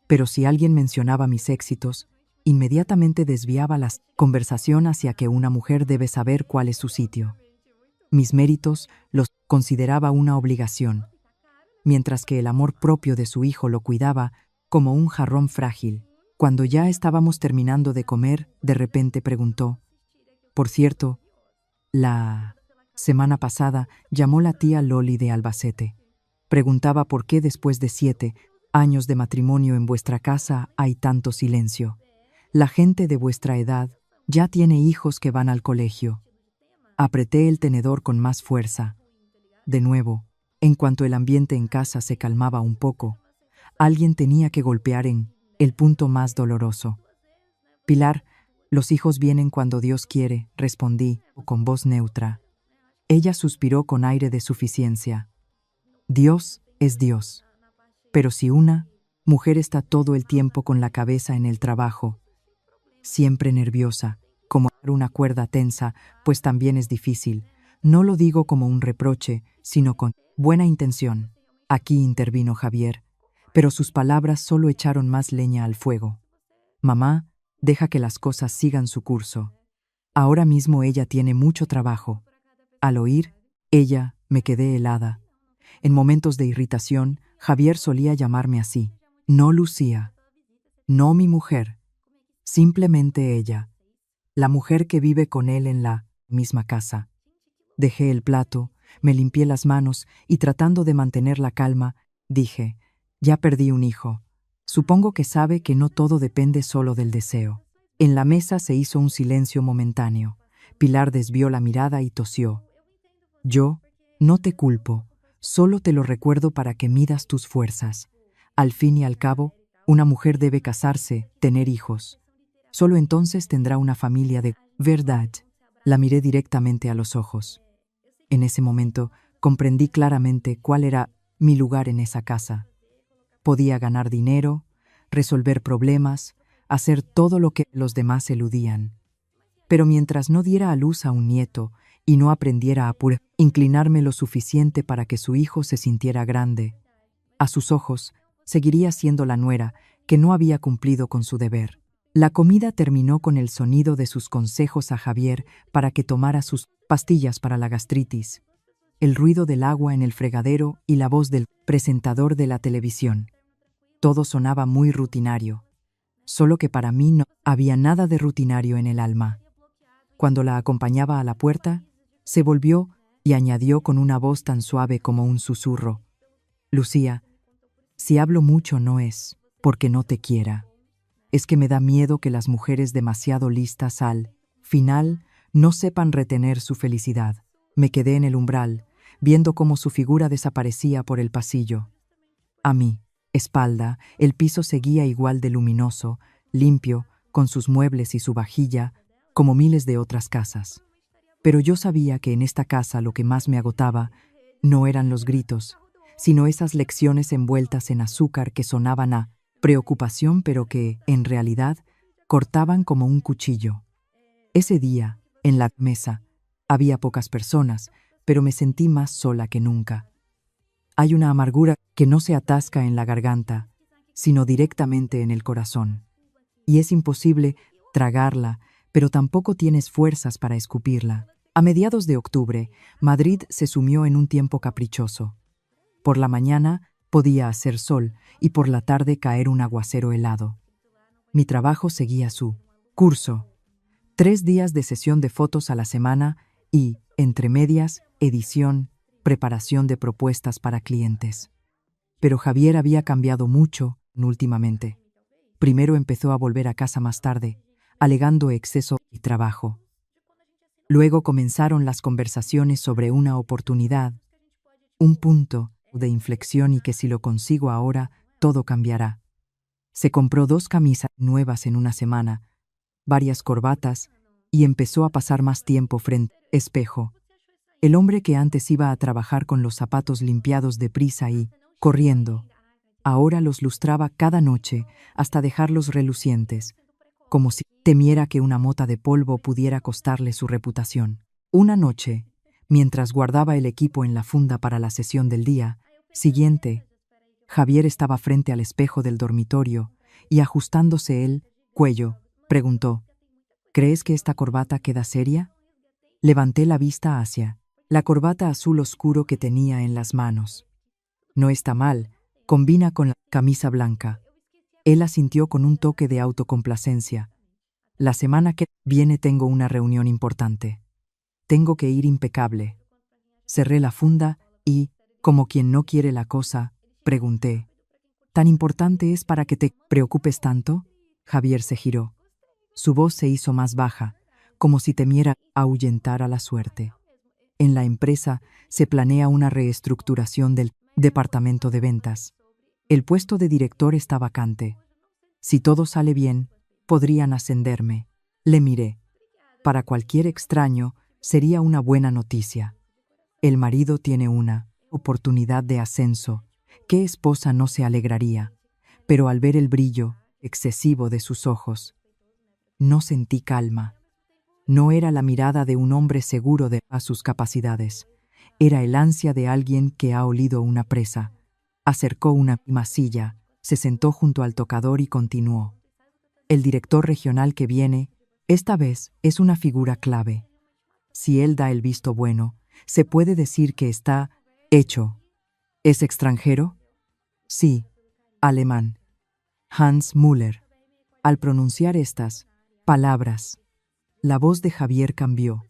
Pero si alguien mencionaba mis éxitos, inmediatamente desviaba la conversación hacia que una mujer debe saber cuál es su sitio. Mis méritos los consideraba una obligación, mientras que el amor propio de su hijo lo cuidaba como un jarrón frágil. Cuando ya estábamos terminando de comer, de repente preguntó: «Por cierto, la semana pasada llamó la tía Loli de Albacete. Preguntaba por qué después de 7 años de matrimonio en vuestra casa hay tanto silencio. La gente de vuestra edad ya tiene hijos que van al colegio». Apreté el tenedor con más fuerza. De nuevo, en cuanto el ambiente en casa se calmaba un poco, alguien tenía que golpear en el punto más doloroso. «Pilar, los hijos vienen cuando Dios quiere», respondí con voz neutra. Ella suspiró con aire de suficiencia. «Dios es Dios. Pero si una mujer está todo el tiempo con la cabeza en el trabajo, siempre nerviosa, como una cuerda tensa, pues también es difícil. No lo digo como un reproche, sino con buena intención». Aquí intervino Javier, pero sus palabras solo echaron más leña al fuego. «Mamá, deja que las cosas sigan su curso. Ahora mismo ella tiene mucho trabajo». Al oír ella, me quedé helada. En momentos de irritación, Javier solía llamarme así. No Lucía, no mi mujer, simplemente ella, la mujer que vive con él en la misma casa. Dejé el plato, me limpié las manos y, tratando de mantener la calma, dije: «Ya perdí un hijo. Supongo que sabe que no todo depende solo del deseo». En la mesa se hizo un silencio momentáneo. Pilar desvió la mirada y tosió. «Yo no te culpo, solo te lo recuerdo para que midas tus fuerzas. Al fin y al cabo, una mujer debe casarse, tener hijos. Solo entonces tendrá una familia de verdad». La miré directamente a los ojos. En ese momento comprendí claramente cuál era mi lugar en esa casa. Podía ganar dinero, resolver problemas, hacer todo lo que los demás eludían. Pero mientras no diera a luz a un nieto y no aprendiera a inclinarme lo suficiente para que su hijo se sintiera grande, a sus ojos seguiría siendo la nuera que no había cumplido con su deber. La comida terminó con el sonido de sus consejos a Javier para que tomara sus pastillas para la gastritis, el ruido del agua en el fregadero y la voz del presentador de la televisión. Todo sonaba muy rutinario, solo que para mí no había nada de rutinario en el alma. Cuando la acompañaba a la puerta, se volvió y añadió con una voz tan suave como un susurro: «Lucía, si hablo mucho no es porque no te quiera. Es que me da miedo que las mujeres demasiado listas al final no sepan retener su felicidad». Me quedé en el umbral, viendo cómo su figura desaparecía por el pasillo. A mi espalda, el piso seguía igual de luminoso, limpio, con sus muebles y su vajilla, como miles de otras casas. Pero yo sabía que en esta casa lo que más me agotaba no eran los gritos, sino esas lecciones envueltas en azúcar que sonaban a preocupación, pero que, en realidad, cortaban como un cuchillo. Ese día, en la mesa, había pocas personas, pero me sentí más sola que nunca. Hay una amargura que no se atasca en la garganta, sino directamente en el corazón. Y es imposible tragarla, pero tampoco tienes fuerzas para escupirla. A mediados de octubre, Madrid se sumió en un tiempo caprichoso. Por la mañana podía hacer sol y por la tarde caer un aguacero helado. Mi trabajo seguía su curso. 3 días de sesión de fotos a la semana y, entre medias, edición, preparación de propuestas para clientes. Pero Javier había cambiado mucho últimamente. Primero empezó a volver a casa más tarde, alegando exceso de trabajo. Luego comenzaron las conversaciones sobre una oportunidad, un punto de inflexión y que si lo consigo ahora, todo cambiará. Se compró 2 camisas nuevas en una semana, varias corbatas y empezó a pasar más tiempo frente al espejo. El hombre que antes iba a trabajar con los zapatos limpiados deprisa y corriendo, ahora los lustraba cada noche hasta dejarlos relucientes, como si temiera que una mota de polvo pudiera costarle su reputación. Una noche, mientras guardaba el equipo en la funda para la sesión del día siguiente, Javier estaba frente al espejo del dormitorio y ajustándose el cuello, preguntó: «¿Crees que esta corbata queda seria?». Levanté la vista hacia la corbata azul oscuro que tenía en las manos. «No está mal, combina con la camisa blanca». Él asintió con un toque de autocomplacencia. «La semana que viene tengo una reunión importante. Tengo que ir impecable». Cerré la funda y, como quien no quiere la cosa, pregunté: «¿Tan importante es para que te preocupes tanto?». Javier se giró. Su voz se hizo más baja, como si temiera ahuyentar a la suerte. «En la empresa se planea una reestructuración del departamento de ventas. El puesto de director está vacante. Si todo sale bien, podrían ascenderme». Le miré. Para cualquier extraño, sería una buena noticia. El marido tiene una oportunidad de ascenso. ¿Qué esposa no se alegraría? Pero al ver el brillo excesivo de sus ojos, no sentí calma. No era la mirada de un hombre seguro de sus capacidades. Era el ansia de alguien que ha olido una presa. Acercó una masilla, se sentó junto al tocador y continuó: «El director regional que viene, esta vez, es una figura clave. Si él da el visto bueno, se puede decir que está hecho». «¿Es extranjero?». «Sí, alemán. Hans Müller». Al pronunciar estas palabras, la voz de Javier cambió.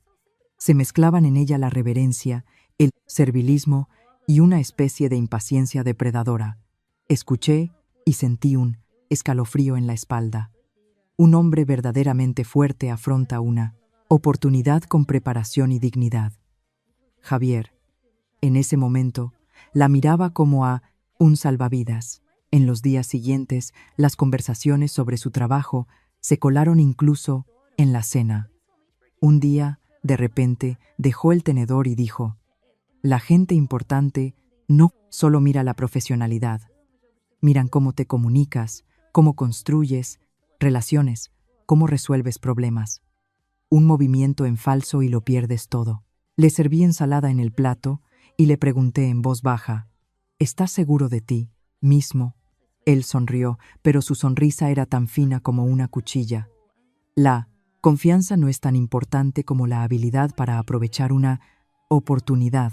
Se mezclaban en ella la reverencia, el servilismo y una especie de impaciencia depredadora. Escuché y sentí un escalofrío en la espalda. Un hombre verdaderamente fuerte afronta una oportunidad con preparación y dignidad. Javier, en ese momento, la miraba como a un salvavidas. En los días siguientes, las conversaciones sobre su trabajo se colaron incluso en la cena. Un día, de repente, dejó el tenedor y dijo: «La gente importante no solo mira la profesionalidad, miran cómo te comunicas, cómo construyes relaciones, cómo resuelves problemas. Un movimiento en falso y lo pierdes todo. Le serví ensalada en el plato y le pregunté en voz baja, ¿estás seguro de ti mismo? Él sonrió, pero su sonrisa era tan fina como una cuchilla. La confianza no es tan importante como la habilidad para aprovechar una oportunidad.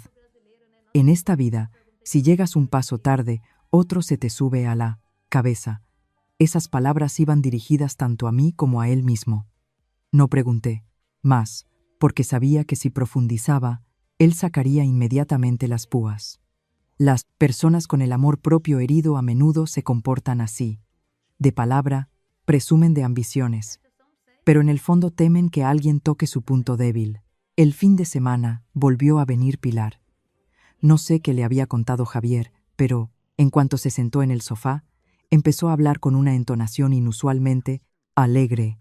En esta vida, si llegas un paso tarde, otro se te sube a la cabeza. Esas palabras iban dirigidas tanto a mí como a él mismo. No pregunté más, porque sabía que si profundizaba, él sacaría inmediatamente las púas. Las personas con el amor propio herido a menudo se comportan así. De palabra, presumen de ambiciones, pero en el fondo temen que alguien toque su punto débil. El fin de semana volvió a venir Pilar. No sé qué le había contado Javier, pero, en cuanto se sentó en el sofá, empezó a hablar con una entonación inusualmente alegre.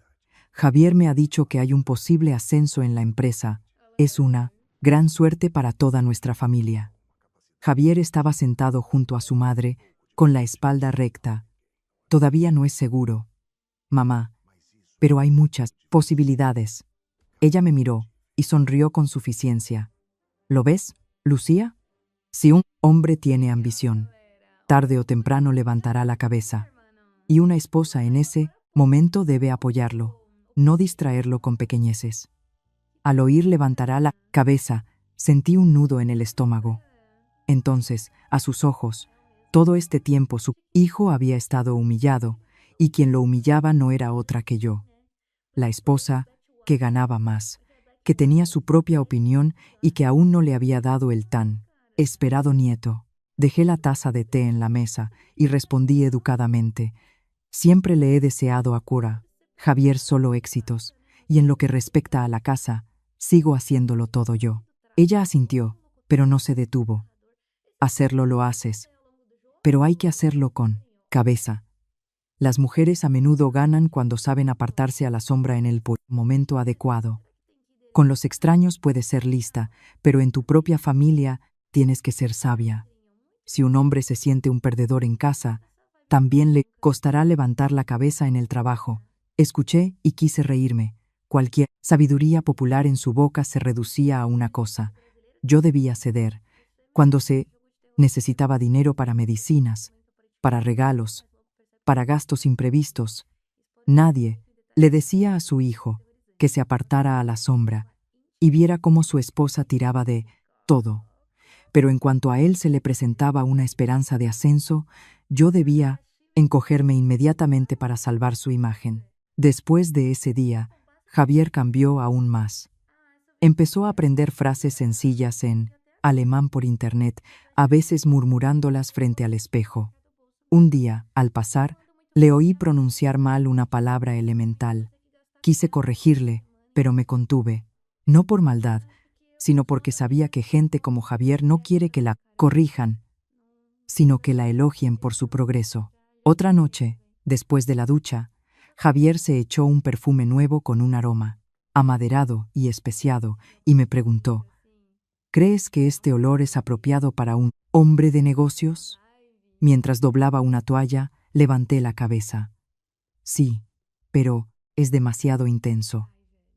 Javier me ha dicho que hay un posible ascenso en la empresa. Es una gran suerte para toda nuestra familia. Javier estaba sentado junto a su madre, con la espalda recta. Todavía no es seguro, mamá, pero hay muchas posibilidades. Ella me miró y sonrió con suficiencia. ¿Lo ves, Lucía? Si un hombre tiene ambición, tarde o temprano levantará la cabeza. Y una esposa en ese momento debe apoyarlo, no distraerlo con pequeñeces. Al oír levantará la cabeza, sentí un nudo en el estómago. Entonces, a sus ojos, todo este tiempo su hijo había estado humillado, y quien lo humillaba no era otra que yo. La esposa que ganaba más, que tenía su propia opinión y que aún no le había dado el tan esperado nieto. Dejé la taza de té en la mesa y respondí educadamente. Siempre le he deseado a Cora, Javier, solo éxitos, y en lo que respecta a la casa, sigo haciéndolo todo yo. Ella asintió, pero no se detuvo. Hacerlo lo haces, pero hay que hacerlo con cabeza. Las mujeres a menudo ganan cuando saben apartarse a la sombra en el momento adecuado. Con los extraños puedes ser lista, pero en tu propia familia tienes que ser sabia. Si un hombre se siente un perdedor en casa, también le costará levantar la cabeza en el trabajo. Escuché y quise reírme. Cualquier sabiduría popular en su boca se reducía a una cosa. Yo debía ceder. Cuando se necesitaba dinero para medicinas, para regalos, para gastos imprevistos, nadie le decía a su hijo que se apartara a la sombra y viera cómo su esposa tiraba de todo. Pero en cuanto a él se le presentaba una esperanza de ascenso, yo debía encogerme inmediatamente para salvar su imagen. Después de ese día, Javier cambió aún más. Empezó a aprender frases sencillas en alemán por internet, a veces murmurándolas frente al espejo. Un día, al pasar, le oí pronunciar mal una palabra elemental. Quise corregirle, pero me contuve, no por maldad, sino porque sabía que gente como Javier no quiere que la corrijan, sino que la elogien por su progreso. Otra noche, después de la ducha, Javier se echó un perfume nuevo con un aroma amaderado y especiado y me preguntó, ¿crees que este olor es apropiado para un hombre de negocios? Mientras doblaba una toalla, levanté la cabeza. Sí, pero es demasiado intenso.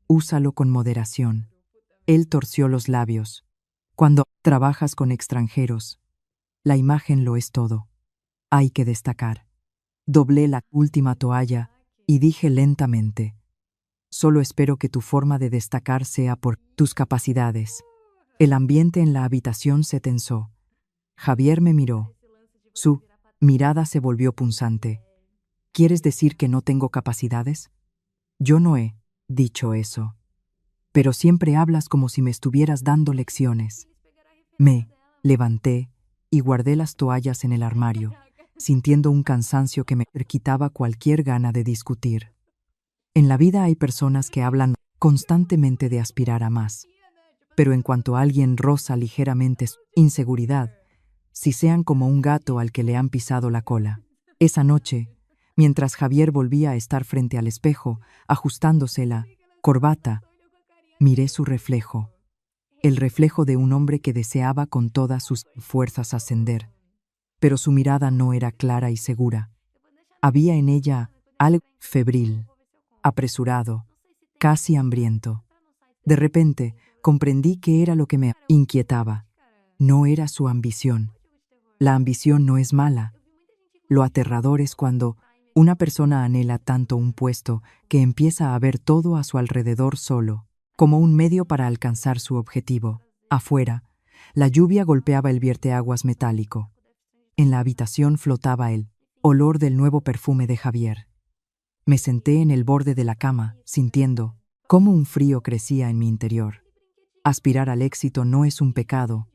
Úsalo con moderación. Él torció los labios. Cuando trabajas con extranjeros, la imagen lo es todo. Hay que destacar. Doblé la última toalla y dije lentamente, solo espero que tu forma de destacar sea por tus capacidades. El ambiente en la habitación se tensó. Javier me miró. Su mirada se volvió punzante. ¿Quieres decir que no tengo capacidades? Yo no he dicho eso. Pero siempre hablas como si me estuvieras dando lecciones. Me levanté y guardé las toallas en el armario, sintiendo un cansancio que me quitaba cualquier gana de discutir. En la vida hay personas que hablan constantemente de aspirar a más, pero en cuanto alguien roza ligeramente su inseguridad, sisean como un gato al que le han pisado la cola. Esa noche, mientras Javier volvía a estar frente al espejo, ajustándose la corbata, miré su reflejo, el reflejo de un hombre que deseaba con todas sus fuerzas ascender, pero su mirada no era clara y segura. Había en ella algo febril, apresurado, casi hambriento. De repente, comprendí qué era lo que me inquietaba. No era su ambición. La ambición no es mala. Lo aterrador es cuando una persona anhela tanto un puesto que empieza a ver todo a su alrededor solo, como un medio para alcanzar su objetivo. Afuera, la lluvia golpeaba el vierteaguas metálico. En la habitación flotaba el olor del nuevo perfume de Javier. Me senté en el borde de la cama, sintiendo cómo un frío crecía en mi interior. Aspirar al éxito no es un pecado,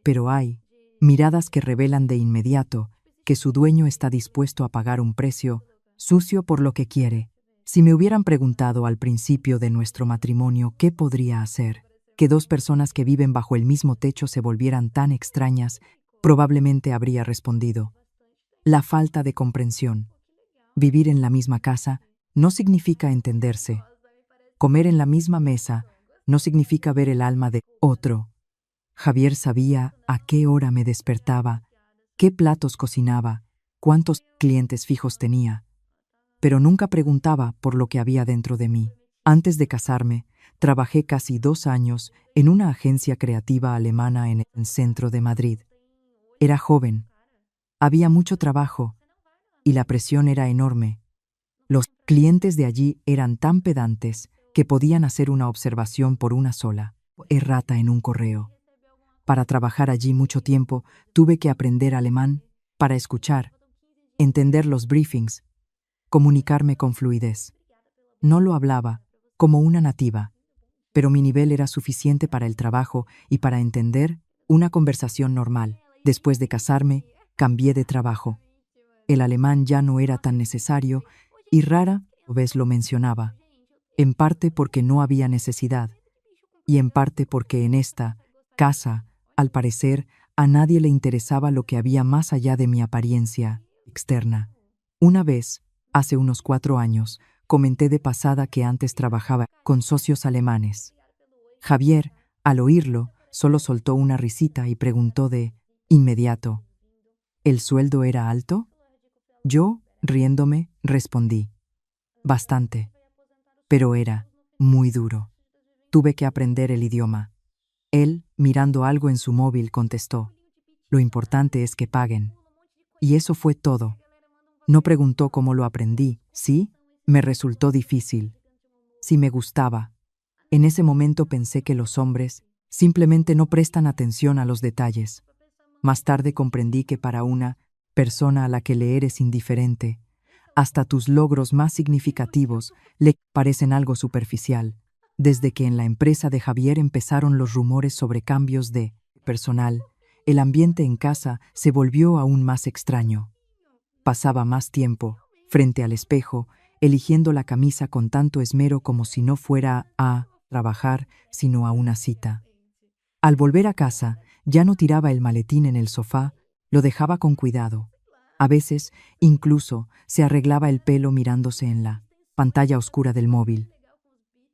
pero hay miradas que revelan de inmediato que su dueño está dispuesto a pagar un precio sucio por lo que quiere. Si me hubieran preguntado al principio de nuestro matrimonio qué podría hacer, que dos personas que viven bajo el mismo techo se volvieran tan extrañas, probablemente habría respondido: la falta de comprensión. Vivir en la misma casa no significa entenderse. Comer en la misma mesa no significa ver el alma de otro. Javier sabía a qué hora me despertaba, qué platos cocinaba, cuántos clientes fijos tenía, pero nunca preguntaba por lo que había dentro de mí. Antes de casarme, trabajé casi 2 años en una agencia creativa alemana en el centro de Madrid. Era joven, había mucho trabajo y la presión era enorme. Los clientes de allí eran tan pedantes que podían hacer una observación por una sola errata en un correo. Para trabajar allí mucho tiempo, tuve que aprender alemán para escuchar, entender los briefings, comunicarme con fluidez. No lo hablaba como una nativa, pero mi nivel era suficiente para el trabajo y para entender una conversación normal. Después de casarme, cambié de trabajo. El alemán ya no era tan necesario y rara vez lo mencionaba, en parte porque no había necesidad, y en parte porque en esta casa, al parecer, a nadie le interesaba lo que había más allá de mi apariencia externa. Una vez, hace unos 4 años, comenté de pasada que antes trabajaba con socios alemanes. Javier, al oírlo, solo soltó una risita y preguntó de inmediato: ¿el sueldo era alto? Yo, riéndome, respondí: bastante. Pero era muy duro. Tuve que aprender el idioma. Él, mirando algo en su móvil, contestó: lo importante es que paguen. Y eso fue todo. No preguntó cómo lo aprendí. Sí, me resultó difícil. Sí me gustaba. En ese momento pensé que los hombres simplemente no prestan atención a los detalles. Más tarde comprendí que para una persona a la que le eres indiferente, hasta tus logros más significativos le parecen algo superficial. Desde que en la empresa de Javier empezaron los rumores sobre cambios de personal, el ambiente en casa se volvió aún más extraño. Pasaba más tiempo frente al espejo, eligiendo la camisa con tanto esmero como si no fuera a trabajar, sino a una cita. Al volver a casa, ya no tiraba el maletín en el sofá, lo dejaba con cuidado. A veces, incluso, se arreglaba el pelo mirándose en la pantalla oscura del móvil.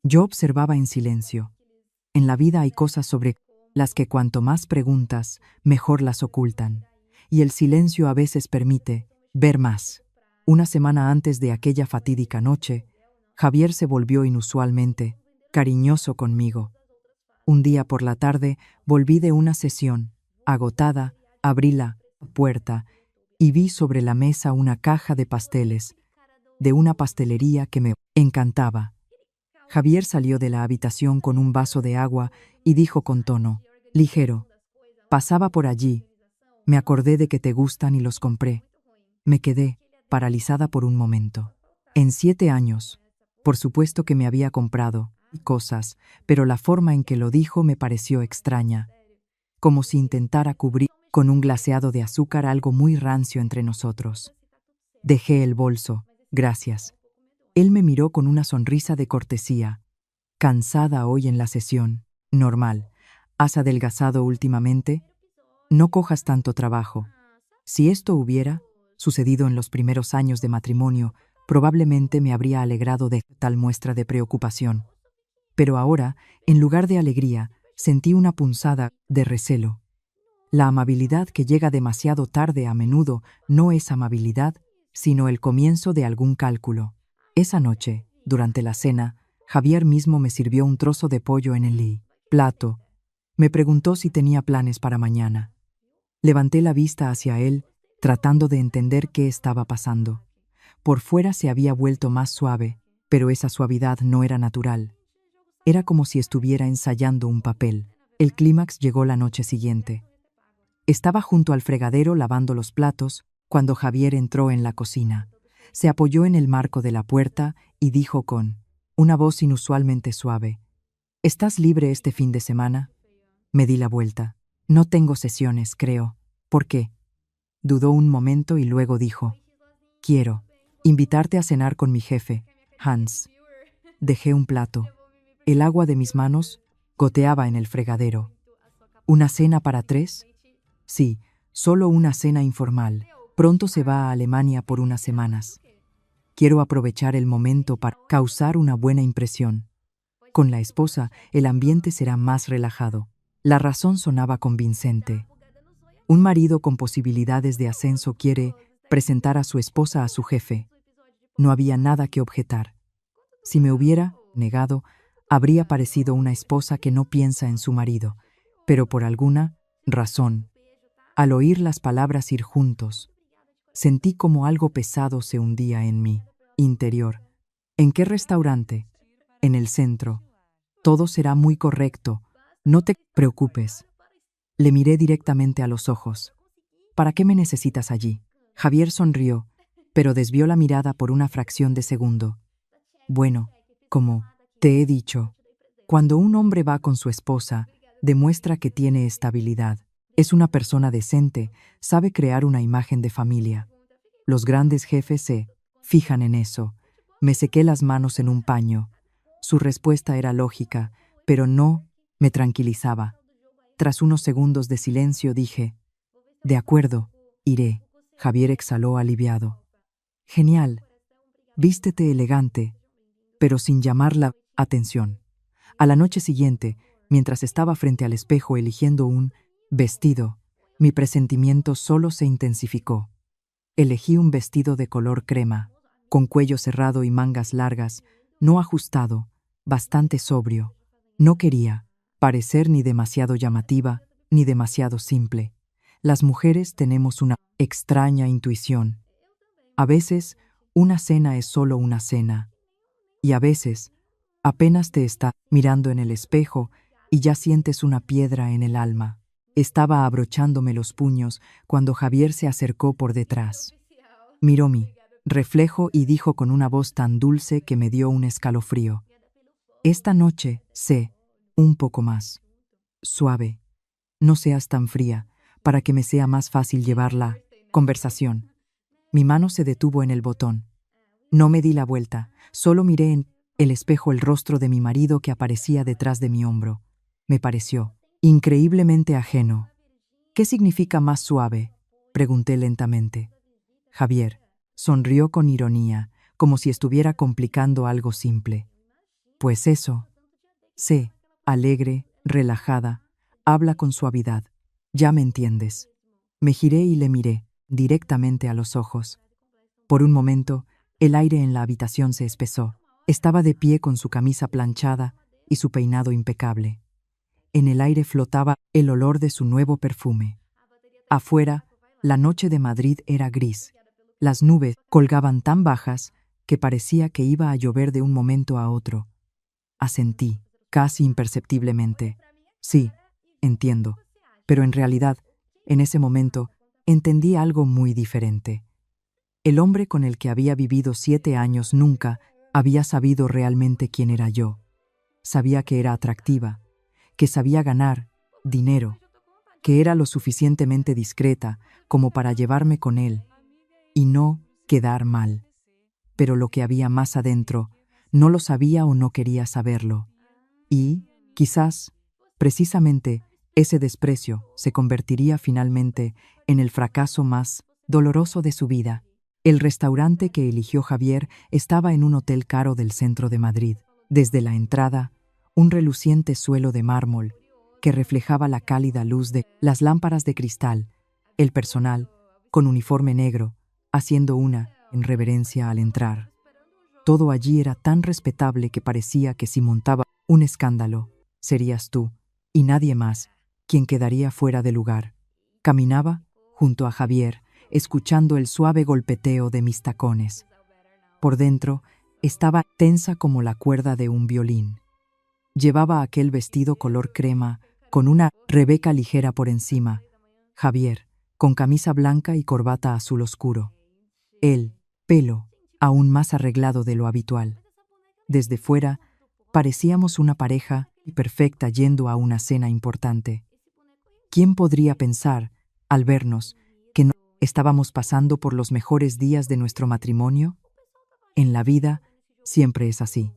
Yo observaba en silencio. En la vida hay cosas sobre las que cuanto más preguntas, mejor las ocultan. Y el silencio a veces permite ver más. Una semana antes de aquella fatídica noche, Javier se volvió inusualmente cariñoso conmigo. Un día por la tarde volví de una sesión. Agotada, abrí la puerta y vi sobre la mesa una caja de pasteles, de una pastelería que me encantaba. Javier salió de la habitación con un vaso de agua y dijo con tono ligero: pasaba por allí, me acordé de que te gustan y los compré. Me quedé paralizada por un momento. En 7 años, por supuesto que me había comprado cosas, pero la forma en que lo dijo me pareció extraña, como si intentara cubrir con un glaseado de azúcar algo muy rancio entre nosotros. Dejé el bolso, gracias. Él me miró con una sonrisa de cortesía. Cansada hoy en la sesión. Normal. ¿Has adelgazado últimamente? No cojas tanto trabajo. Si esto hubiera sucedido en los primeros años de matrimonio, probablemente me habría alegrado de tal muestra de preocupación. Pero ahora, en lugar de alegría, sentí una punzada de recelo. La amabilidad que llega demasiado tarde a menudo no es amabilidad, sino el comienzo de algún cálculo. Esa noche, durante la cena, Javier mismo me sirvió un trozo de pollo en el plato. Me preguntó si tenía planes para mañana. Levanté la vista hacia él, tratando de entender qué estaba pasando. Por fuera se había vuelto más suave, pero esa suavidad no era natural. Era como si estuviera ensayando un papel. El clímax llegó la noche siguiente. Estaba junto al fregadero lavando los platos cuando Javier entró en la cocina. Se apoyó en el marco de la puerta y dijo con una voz inusualmente suave: «¿Estás libre este fin de semana?» Me di la vuelta. «No tengo sesiones, creo». «¿Por qué?» Dudó un momento y luego dijo: «Quiero invitarte a cenar con mi jefe, Hans». Dejé un plato. El agua de mis manos goteaba en el fregadero. ¿Una cena para 3? Sí, solo una cena informal. Pronto se va a Alemania por unas semanas. Quiero aprovechar el momento para causar una buena impresión. Con la esposa, el ambiente será más relajado. La razón sonaba convincente. Un marido con posibilidades de ascenso quiere presentar a su esposa a su jefe. No había nada que objetar. Si me hubiera negado, habría parecido una esposa que no piensa en su marido, pero por alguna razón, al oír las palabras ir juntos, sentí como algo pesado se hundía en mi interior. ¿En qué restaurante? En el centro. Todo será muy correcto. No te preocupes. Le miré directamente a los ojos. ¿Para qué me necesitas allí? Javier sonrió, pero desvió la mirada por una fracción de segundo. Bueno, como te he dicho, cuando un hombre va con su esposa, demuestra que tiene estabilidad. Es una persona decente, sabe crear una imagen de familia. Los grandes jefes se fijan en eso. Me sequé las manos en un paño. Su respuesta era lógica, pero no me tranquilizaba. Tras unos segundos de silencio dije: «De acuerdo, iré». Javier exhaló aliviado. «Genial. Vístete elegante», pero sin llamar la atención. A la noche siguiente, mientras estaba frente al espejo eligiendo un vestido, mi presentimiento solo se intensificó. Elegí un vestido de color crema, con cuello cerrado y mangas largas, no ajustado, bastante sobrio. No quería parecer ni demasiado llamativa ni demasiado simple. Las mujeres tenemos una extraña intuición. A veces, una cena es solo una cena. Y a veces, apenas te está mirando en el espejo y ya sientes una piedra en el alma. Estaba abrochándome los puños cuando Javier se acercó por detrás. Miró mi reflejo y dijo con una voz tan dulce que me dio un escalofrío: «Esta noche sé un poco más. Suave. No seas tan fría, para que me sea más fácil llevar la conversación». Mi mano se detuvo en el botón. No me di la vuelta, solo miré en el espejo el rostro de mi marido que aparecía detrás de mi hombro. Me pareció increíblemente ajeno. «¿Qué significa más suave?», pregunté lentamente. Javier sonrió con ironía, como si estuviera complicando algo simple. «Pues eso. Sé, alegre, relajada, habla con suavidad. Ya me entiendes». Me giré y le miré directamente a los ojos. Por un momento, el aire en la habitación se espesó. Estaba de pie con su camisa planchada y su peinado impecable. En el aire flotaba el olor de su nuevo perfume. Afuera, la noche de Madrid era gris. Las nubes colgaban tan bajas que parecía que iba a llover de un momento a otro. Asentí, casi imperceptiblemente. «Sí, entiendo». Pero en realidad, en ese momento, entendí algo muy diferente. El hombre con el que había vivido 7 años nunca había sabido realmente quién era yo. Sabía que era atractiva, que sabía ganar dinero, que era lo suficientemente discreta como para llevarme con él y no quedar mal. Pero lo que había más adentro no lo sabía o no quería saberlo. Y, quizás, precisamente, ese desprecio se convertiría finalmente en el fracaso más doloroso de su vida. El restaurante que eligió Javier estaba en un hotel caro del centro de Madrid. Desde la entrada, un reluciente suelo de mármol que reflejaba la cálida luz de las lámparas de cristal, el personal, con uniforme negro, haciendo una en reverencia al entrar. Todo allí era tan respetable que parecía que si montaba un escándalo, serías tú, y nadie más, quien quedaría fuera de lugar. Caminaba junto a Javier, escuchando el suave golpeteo de mis tacones. Por dentro, estaba tensa como la cuerda de un violín. Llevaba aquel vestido color crema, con una rebeca ligera por encima. Javier, con camisa blanca y corbata azul oscuro. El pelo, aún más arreglado de lo habitual. Desde fuera, parecíamos una pareja perfecta yendo a una cena importante. ¿Quién podría pensar, al vernos, que no estábamos pasando por los mejores días de nuestro matrimonio? En la vida, siempre es así.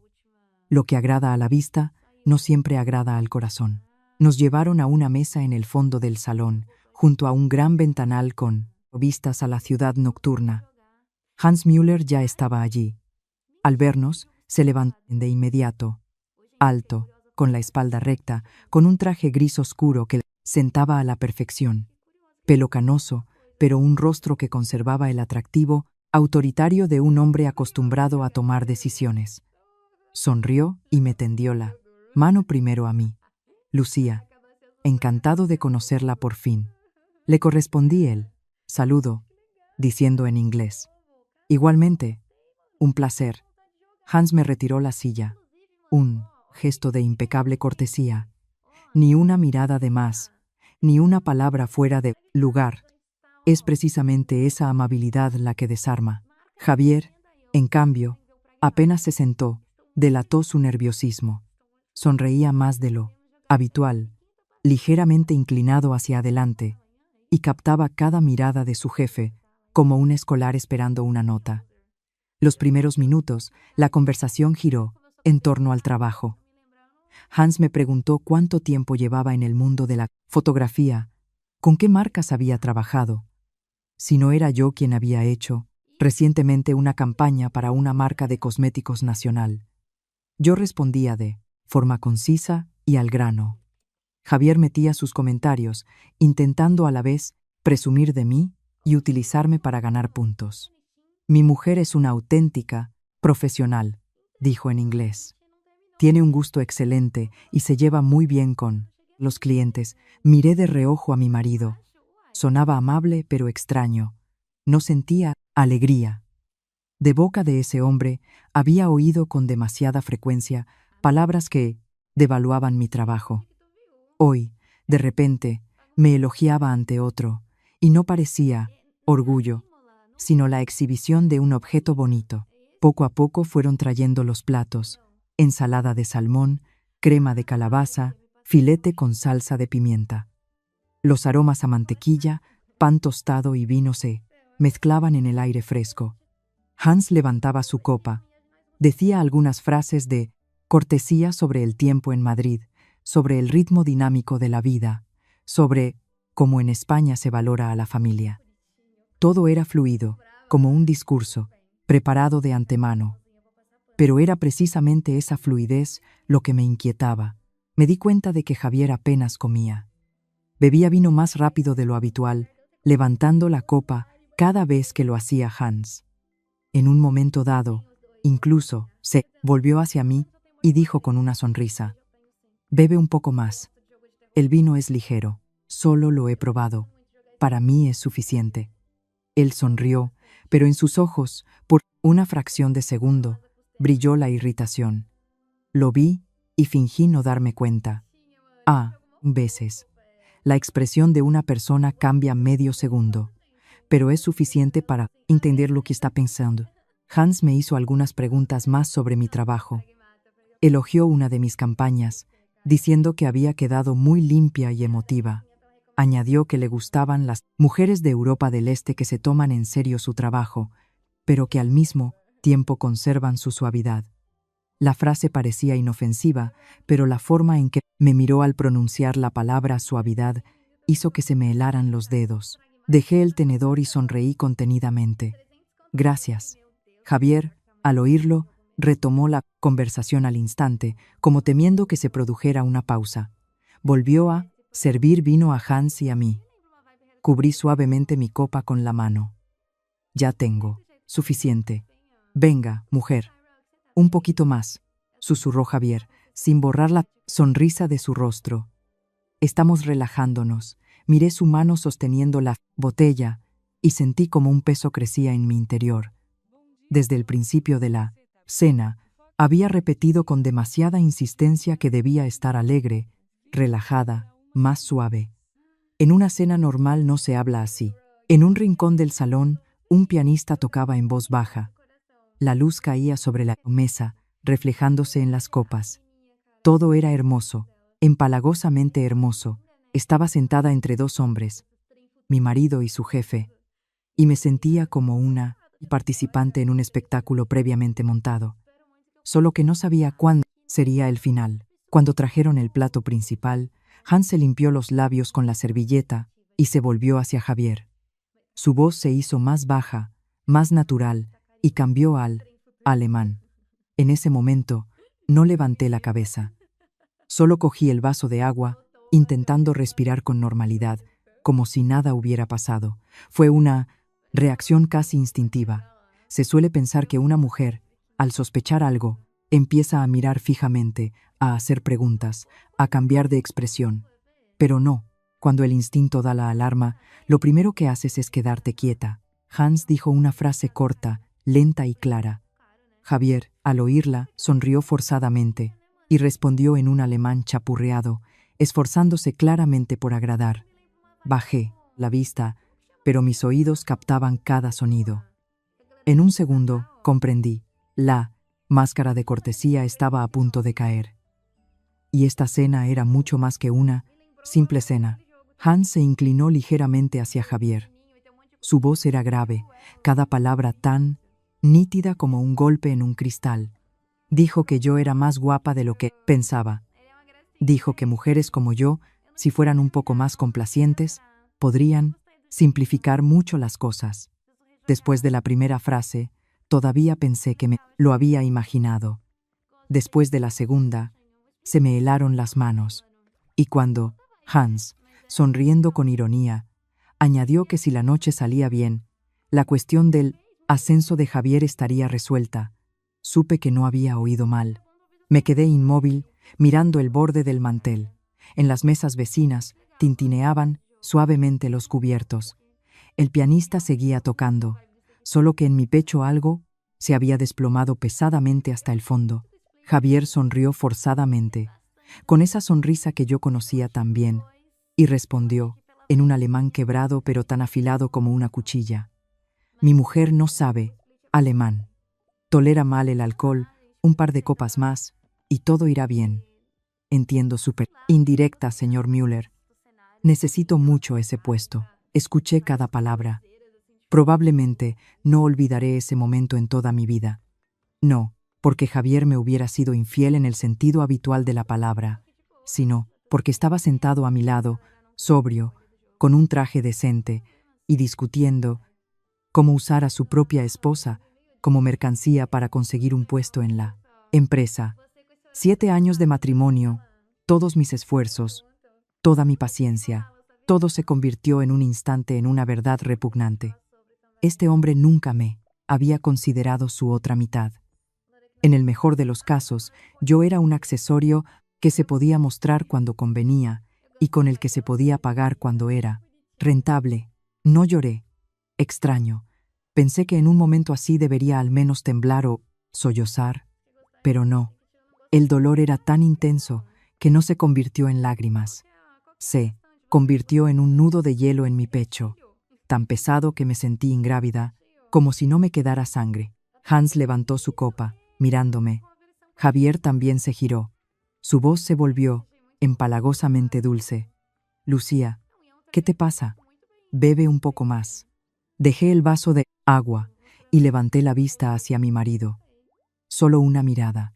Lo que agrada a la vista, no siempre agrada al corazón. Nos llevaron a una mesa en el fondo del salón, junto a un gran ventanal con vistas a la ciudad nocturna. Hans Müller ya estaba allí. Al vernos, se levantó de inmediato, alto, con la espalda recta, con un traje gris oscuro que sentaba a la perfección. Pelo canoso, pero un rostro que conservaba el atractivo autoritario de un hombre acostumbrado a tomar decisiones. Sonrió y me tendió la mano primero a mí. Lucía, encantado de conocerla por fin. Le correspondí el saludo, diciendo en inglés: igualmente, un placer. Hans me retiró la silla. Un gesto de impecable cortesía. Ni una mirada de más, ni una palabra fuera de lugar. Es precisamente esa amabilidad la que desarma. Javier, en cambio, apenas se sentó, delató su nerviosismo. Sonreía más de lo habitual, ligeramente inclinado hacia adelante, y captaba cada mirada de su jefe, como un escolar esperando una nota. Los primeros minutos, la conversación giró en torno al trabajo. Hans me preguntó cuánto tiempo llevaba en el mundo de la fotografía, con qué marcas había trabajado, si no era yo quien había hecho recientemente una campaña para una marca de cosméticos nacional. Yo respondía de forma concisa y al grano. Javier metía sus comentarios, intentando a la vez presumir de mí y utilizarme para ganar puntos. Mi mujer es una auténtica profesional, dijo en inglés. Tiene un gusto excelente y se lleva muy bien con los clientes. Miré de reojo a mi marido. Sonaba amable pero extraño. No sentía alegría. De boca de ese hombre había oído con demasiada frecuencia palabras que devaluaban mi trabajo. Hoy, de repente, me elogiaba ante otro, y no parecía orgullo, sino la exhibición de un objeto bonito. Poco a poco fueron trayendo los platos: ensalada de salmón, crema de calabaza, filete con salsa de pimienta. Los aromas a mantequilla, pan tostado y vino se mezclaban en el aire fresco. Hans levantaba su copa. Decía algunas frases de cortesía sobre el tiempo en Madrid, sobre el ritmo dinámico de la vida, sobre cómo en España se valora a la familia. Todo era fluido, como un discurso, preparado de antemano. Pero era precisamente esa fluidez lo que me inquietaba. Me di cuenta de que Javier apenas comía. Bebía vino más rápido de lo habitual, levantando la copa cada vez que lo hacía Hans. En un momento dado, incluso, se volvió hacia mí y dijo con una sonrisa: «Bebe un poco más. El vino es ligero, solo lo he probado. Para mí es suficiente». Él sonrió, pero en sus ojos, por una fracción de segundo, brilló la irritación. Lo vi y fingí no darme cuenta. Veces. La expresión de una persona cambia medio segundo, pero es suficiente para entender lo que está pensando. Hans me hizo algunas preguntas más sobre mi trabajo. Elogió una de mis campañas, diciendo que había quedado muy limpia y emotiva. Añadió que le gustaban las mujeres de Europa del Este que se toman en serio su trabajo, pero que al mismo tiempo conservan su suavidad. La frase parecía inofensiva, pero la forma en que me miró al pronunciar la palabra suavidad hizo que se me helaran los dedos. Dejé el tenedor y sonreí contenidamente. «Gracias». Javier, al oírlo, retomó la conversación al instante, como temiendo que se produjera una pausa. Volvió a servir vino a Hans y a mí. Cubrí suavemente mi copa con la mano. «Ya tengo Suficiente. Venga, mujer. Un poquito más, susurró Javier, sin borrar la sonrisa de su rostro. Estamos relajándonos. Miré su mano sosteniendo la botella y sentí como un peso crecía en mi interior. Desde el principio de la cena, había repetido con demasiada insistencia que debía estar alegre, relajada, más suave. En una cena normal no se habla así. En un rincón del salón, un pianista tocaba en voz baja. La luz caía sobre la mesa, reflejándose en las copas. Todo era hermoso, empalagosamente hermoso. Estaba sentada entre dos hombres, mi marido y su jefe, y me sentía como una participante en un espectáculo previamente montado. Solo que no sabía cuándo sería el final. Cuando trajeron el plato principal, Hans se limpió los labios con la servilleta y se volvió hacia Javier. Su voz se hizo más baja, más natural, y cambió al alemán. En ese momento, no levanté la cabeza. Solo cogí el vaso de agua, intentando respirar con normalidad, como si nada hubiera pasado. Fue una reacción casi instintiva. Se suele pensar que una mujer, al sospechar algo, empieza a mirar fijamente, a hacer preguntas, a cambiar de expresión. Pero no, cuando el instinto da la alarma, lo primero que haces es quedarte quieta. Hans dijo una frase corta, lenta y clara. Javier, al oírla, sonrió forzadamente y respondió en un alemán chapurreado, esforzándose claramente por agradar. Bajé la vista, pero mis oídos captaban cada sonido. En un segundo, comprendí. La máscara de cortesía estaba a punto de caer. Y esta cena era mucho más que una simple cena. Hans se inclinó ligeramente hacia Javier. Su voz era grave, cada palabra tan nítida como un golpe en un cristal. Dijo que yo era más guapa de lo que pensaba. Dijo que mujeres como yo, si fueran un poco más complacientes, podrían simplificar mucho las cosas. Después de la primera frase, todavía pensé que me lo había imaginado. Después de la segunda, se me helaron las manos. Y cuando Hans, sonriendo con ironía, añadió que si la noche salía bien, la cuestión del ascenso de Javier estaría resuelta, supe que no había oído mal. Me quedé inmóvil, mirando el borde del mantel. En las mesas vecinas tintineaban suavemente los cubiertos. El pianista seguía tocando, solo que en mi pecho algo se había desplomado pesadamente hasta el fondo. Javier sonrió forzadamente, con esa sonrisa que yo conocía tan bien, y respondió, en un alemán quebrado pero tan afilado como una cuchilla. Mi mujer no sabe alemán. Tolera mal el alcohol, un par de copas más, y todo irá bien. Entiendo súper indirecta, señor Müller. Necesito mucho ese puesto. Escuché cada palabra. Probablemente no olvidaré ese momento en toda mi vida. No, porque Javier me hubiera sido infiel en el sentido habitual de la palabra, sino porque estaba sentado a mi lado, sobrio, con un traje decente, y discutiendo cómo usar a su propia esposa como mercancía para conseguir un puesto en la empresa. 7 años de matrimonio, todos mis esfuerzos, toda mi paciencia, todo se convirtió en un instante en una verdad repugnante. Este hombre nunca me había considerado su otra mitad. En el mejor de los casos, yo era un accesorio que se podía mostrar cuando convenía y con el que se podía pagar cuando era rentable. No lloré. Extraño. Pensé que en un momento así debería al menos temblar o sollozar, pero no. El dolor era tan intenso que no se convirtió en lágrimas. Se convirtió en un nudo de hielo en mi pecho, tan pesado que me sentí ingrávida, como si no me quedara sangre. Hans levantó su copa, mirándome. Javier también se giró. Su voz se volvió empalagosamente dulce. Lucía, ¿qué te pasa? Bebe un poco más. Dejé el vaso de agua y levanté la vista hacia mi marido. Solo una mirada.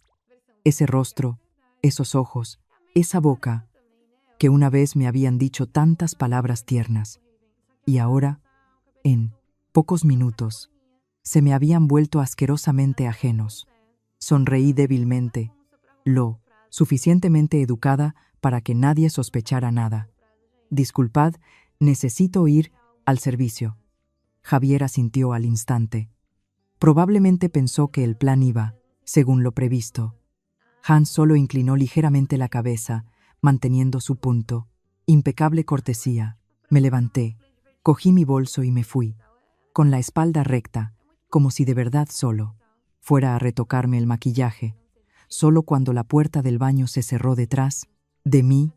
Ese rostro, esos ojos, esa boca, que una vez me habían dicho tantas palabras tiernas. Y ahora, en pocos minutos, se me habían vuelto asquerosamente ajenos. Sonreí débilmente, lo suficientemente educada para que nadie sospechara nada. Disculpad, necesito ir al servicio. Javier asintió al instante. Probablemente pensó que el plan iba, según lo previsto. Hans solo inclinó ligeramente la cabeza, manteniendo su punto. Impecable cortesía. Me levanté, cogí mi bolso y me fui, con la espalda recta, como si de verdad solo fuera a retocarme el maquillaje. Solo cuando la puerta del baño se cerró detrás de mí,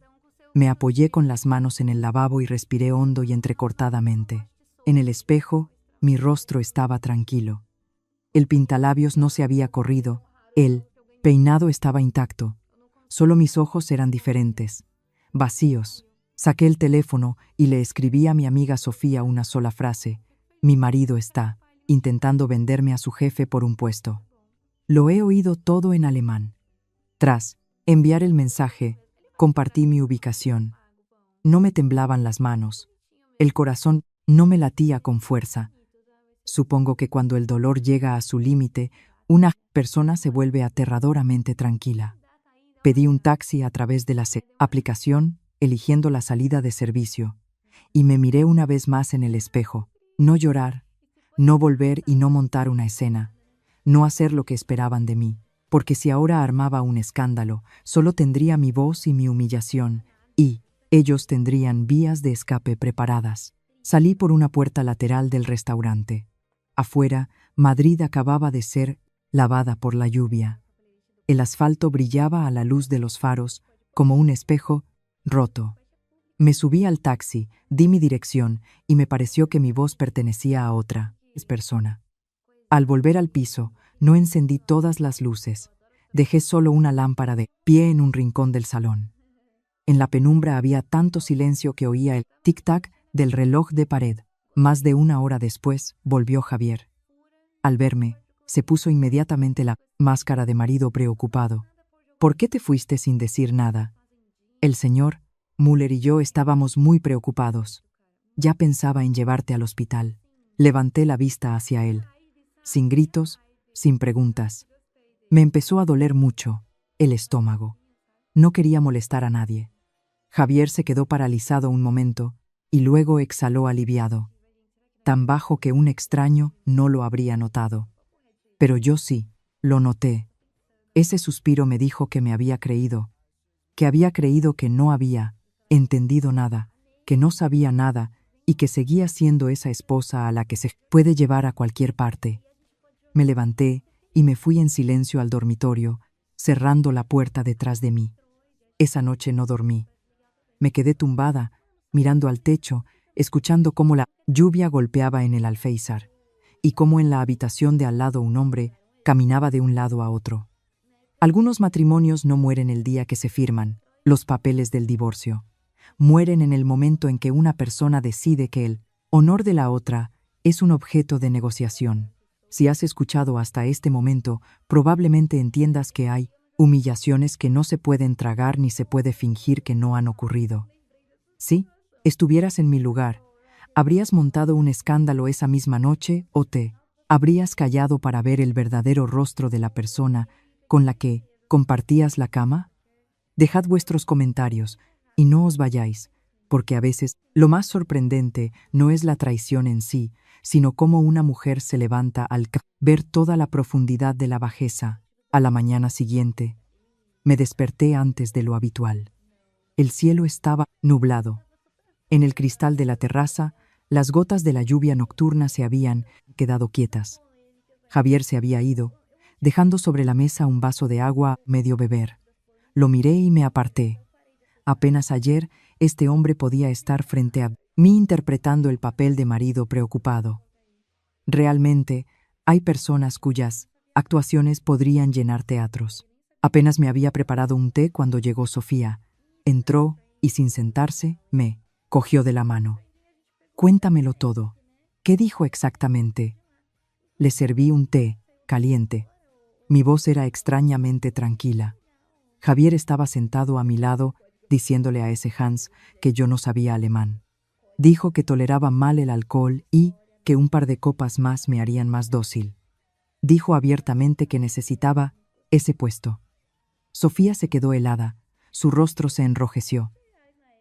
me apoyé con las manos en el lavabo y respiré hondo y entrecortadamente. En el espejo, mi rostro estaba tranquilo. El pintalabios no se había corrido, el peinado estaba intacto. Solo mis ojos eran diferentes, vacíos. Saqué el teléfono y le escribí a mi amiga Sofía una sola frase: mi marido está intentando venderme a su jefe por un puesto. Lo he oído todo en alemán. Tras enviar el mensaje, compartí mi ubicación. No me temblaban las manos. El corazón no me latía con fuerza. Supongo que cuando el dolor llega a su límite, una persona se vuelve aterradoramente tranquila. Pedí un taxi a través de la aplicación, eligiendo la salida de servicio, y me miré una vez más en el espejo. No llorar, no volver y no montar una escena, no hacer lo que esperaban de mí, porque si ahora armaba un escándalo, solo tendría mi voz y mi humillación, y ellos tendrían vías de escape preparadas. Salí por una puerta lateral del restaurante. Afuera, Madrid acababa de ser lavada por la lluvia. El asfalto brillaba a la luz de los faros, como un espejo roto. Me subí al taxi, di mi dirección y me pareció que mi voz pertenecía a otra persona. Al volver al piso, no encendí todas las luces. Dejé solo una lámpara de pie en un rincón del salón. En la penumbra había tanto silencio que oía el tic-tac del reloj de pared. Más de una hora después, volvió Javier. Al verme, se puso inmediatamente la máscara de marido preocupado. ¿Por qué te fuiste sin decir nada? El señor Müller y yo estábamos muy preocupados. Ya pensaba en llevarte al hospital. Levanté la vista hacia él. Sin gritos, sin preguntas. Me empezó a doler mucho el estómago. No quería molestar a nadie. Javier se quedó paralizado un momento y luego exhaló aliviado. Tan bajo que un extraño no lo habría notado. Pero yo sí, lo noté. Ese suspiro me dijo que me había creído, que no había entendido nada, que no sabía nada y que seguía siendo esa esposa a la que se puede llevar a cualquier parte. Me levanté y me fui en silencio al dormitorio, cerrando la puerta detrás de mí. Esa noche no dormí. Me quedé tumbada, mirando al techo, escuchando cómo la lluvia golpeaba en el alféizar y cómo en la habitación de al lado un hombre caminaba de un lado a otro. Algunos matrimonios no mueren el día que se firman los papeles del divorcio. Mueren en el momento en que una persona decide que el honor de la otra es un objeto de negociación. Si has escuchado hasta este momento, probablemente entiendas que hay humillaciones que no se pueden tragar ni se puede fingir que no han ocurrido. Si estuvieras en mi lugar, ¿habrías montado un escándalo esa misma noche o te habrías callado para ver el verdadero rostro de la persona con la que compartías la cama? Dejad vuestros comentarios y no os vayáis, porque a veces lo más sorprendente no es la traición en sí, sino cómo una mujer se levanta al ver toda la profundidad de la bajeza. A la mañana siguiente, me desperté antes de lo habitual. El cielo estaba nublado. En el cristal de la terraza, las gotas de la lluvia nocturna se habían quedado quietas. Javier se había ido, dejando sobre la mesa un vaso de agua a medio beber. Lo miré y me aparté. Apenas ayer, este hombre podía estar frente a mí interpretando el papel de marido preocupado. Realmente, hay personas cuyas actuaciones podrían llenar teatros. Apenas me había preparado un té cuando llegó Sofía. Entró y sin sentarse, me cogió de la mano. Cuéntamelo todo. ¿Qué dijo exactamente? Le serví un té, caliente. Mi voz era extrañamente tranquila. Javier estaba sentado a mi lado, diciéndole a ese Hans que yo no sabía alemán. Dijo que toleraba mal el alcohol y que un par de copas más me harían más dócil. Dijo abiertamente que necesitaba ese puesto. Sofía se quedó helada, su rostro se enrojeció.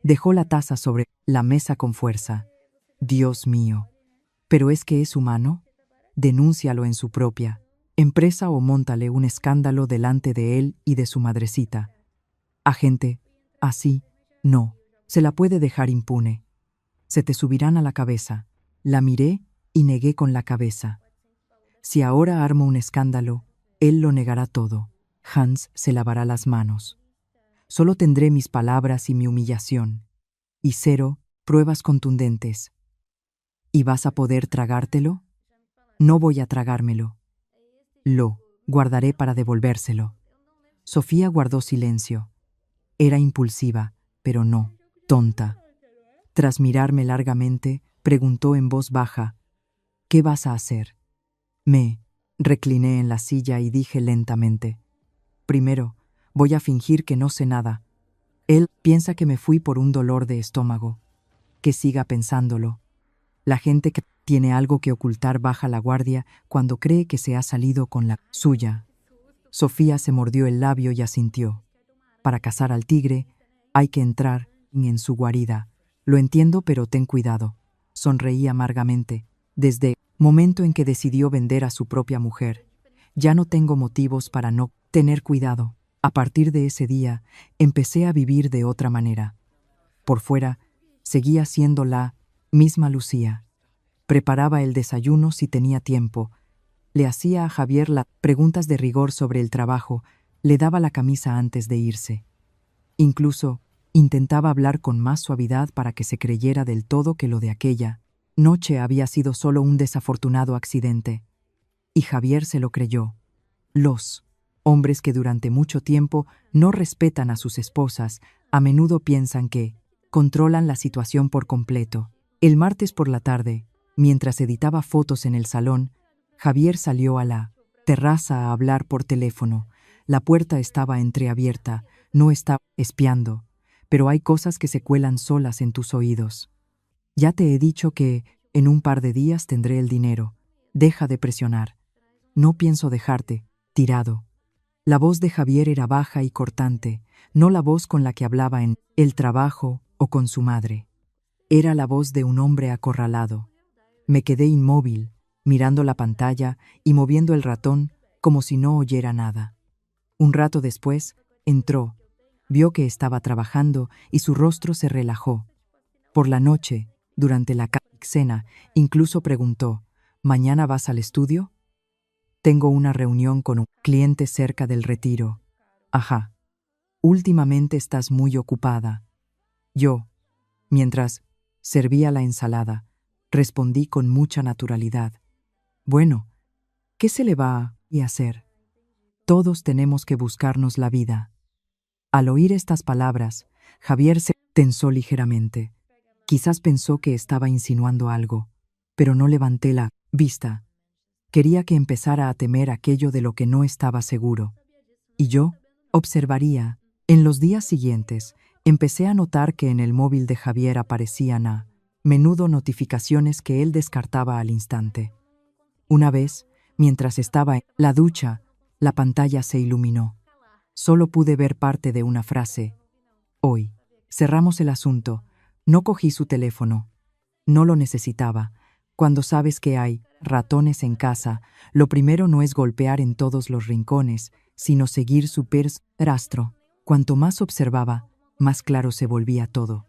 Dejó la taza sobre la mesa con fuerza. Dios mío, ¿pero es que es humano? denúncialo en su propia empresa o móntale un escándalo delante de él y de su madrecita. Agente, así, no, se la puede dejar impune. Se te subirán a la cabeza. La miré y negué con la cabeza. Si ahora armo un escándalo, él lo negará todo. Hans se lavará las manos. Solo tendré mis palabras y mi humillación. Y 0 pruebas contundentes. ¿Y vas a poder tragártelo? No voy a tragármelo. Lo guardaré para devolvérselo. Sofía guardó silencio. Era impulsiva, pero no tonta. Tras mirarme largamente, preguntó en voz baja, ¿qué vas a hacer? Me recliné en la silla y dije lentamente, primero, voy a fingir que no sé nada. Él piensa que me fui por un dolor de estómago. Que siga pensándolo. La gente que tiene algo que ocultar baja la guardia cuando cree que se ha salido con la suya. Sofía se mordió el labio y asintió. Para cazar al tigre, hay que entrar en su guarida. Lo entiendo, pero ten cuidado. Sonreí amargamente. Desde el momento en que decidió vender a su propia mujer, ya no tengo motivos para no tener cuidado. A partir de ese día, empecé a vivir de otra manera. Por fuera, seguía siendo la misma Lucía. Preparaba el desayuno si tenía tiempo. Le hacía a Javier las preguntas de rigor sobre el trabajo. Le daba la camisa antes de irse. Incluso intentaba hablar con más suavidad para que se creyera del todo que lo de aquella noche había sido solo un desafortunado accidente. Y Javier se lo creyó. Los hombres que durante mucho tiempo no respetan a sus esposas a menudo piensan que controlan la situación por completo. El martes por la tarde, mientras editaba fotos en el salón, Javier salió a la terraza a hablar por teléfono. La puerta estaba entreabierta, no estaba espiando, pero hay cosas que se cuelan solas en tus oídos. Ya te he dicho que en un par de días tendré el dinero. Deja de presionar. No pienso dejarte tirado. La voz de Javier era baja y cortante, no la voz con la que hablaba en el trabajo o con su madre. Era la voz de un hombre acorralado. Me quedé inmóvil, mirando la pantalla y moviendo el ratón como si no oyera nada. Un rato después, entró, vio que estaba trabajando y su rostro se relajó. Por la noche, durante la cena, incluso preguntó, ¿mañana vas al estudio? Tengo una reunión con un cliente cerca del retiro. Ajá. Últimamente estás muy ocupada. Yo, mientras servía la ensalada, respondí con mucha naturalidad. Bueno, ¿qué se le va a hacer? Todos tenemos que buscarnos la vida. Al oír estas palabras, Javier se tensó ligeramente. Quizás pensó que estaba insinuando algo, pero no levanté la vista. Quería que empezara a temer aquello de lo que no estaba seguro. Y yo observaría. En los días siguientes, empecé a notar que en el móvil de Javier aparecían a menudo notificaciones que él descartaba al instante. Una vez, mientras estaba en la ducha, la pantalla se iluminó. Solo pude ver parte de una frase. Hoy. Cerramos el asunto. No cogí su teléfono. No lo necesitaba. Cuando sabes que hay ratones en casa, lo primero no es golpear en todos los rincones, sino seguir su rastro. Cuanto más observaba, más claro se volvía todo.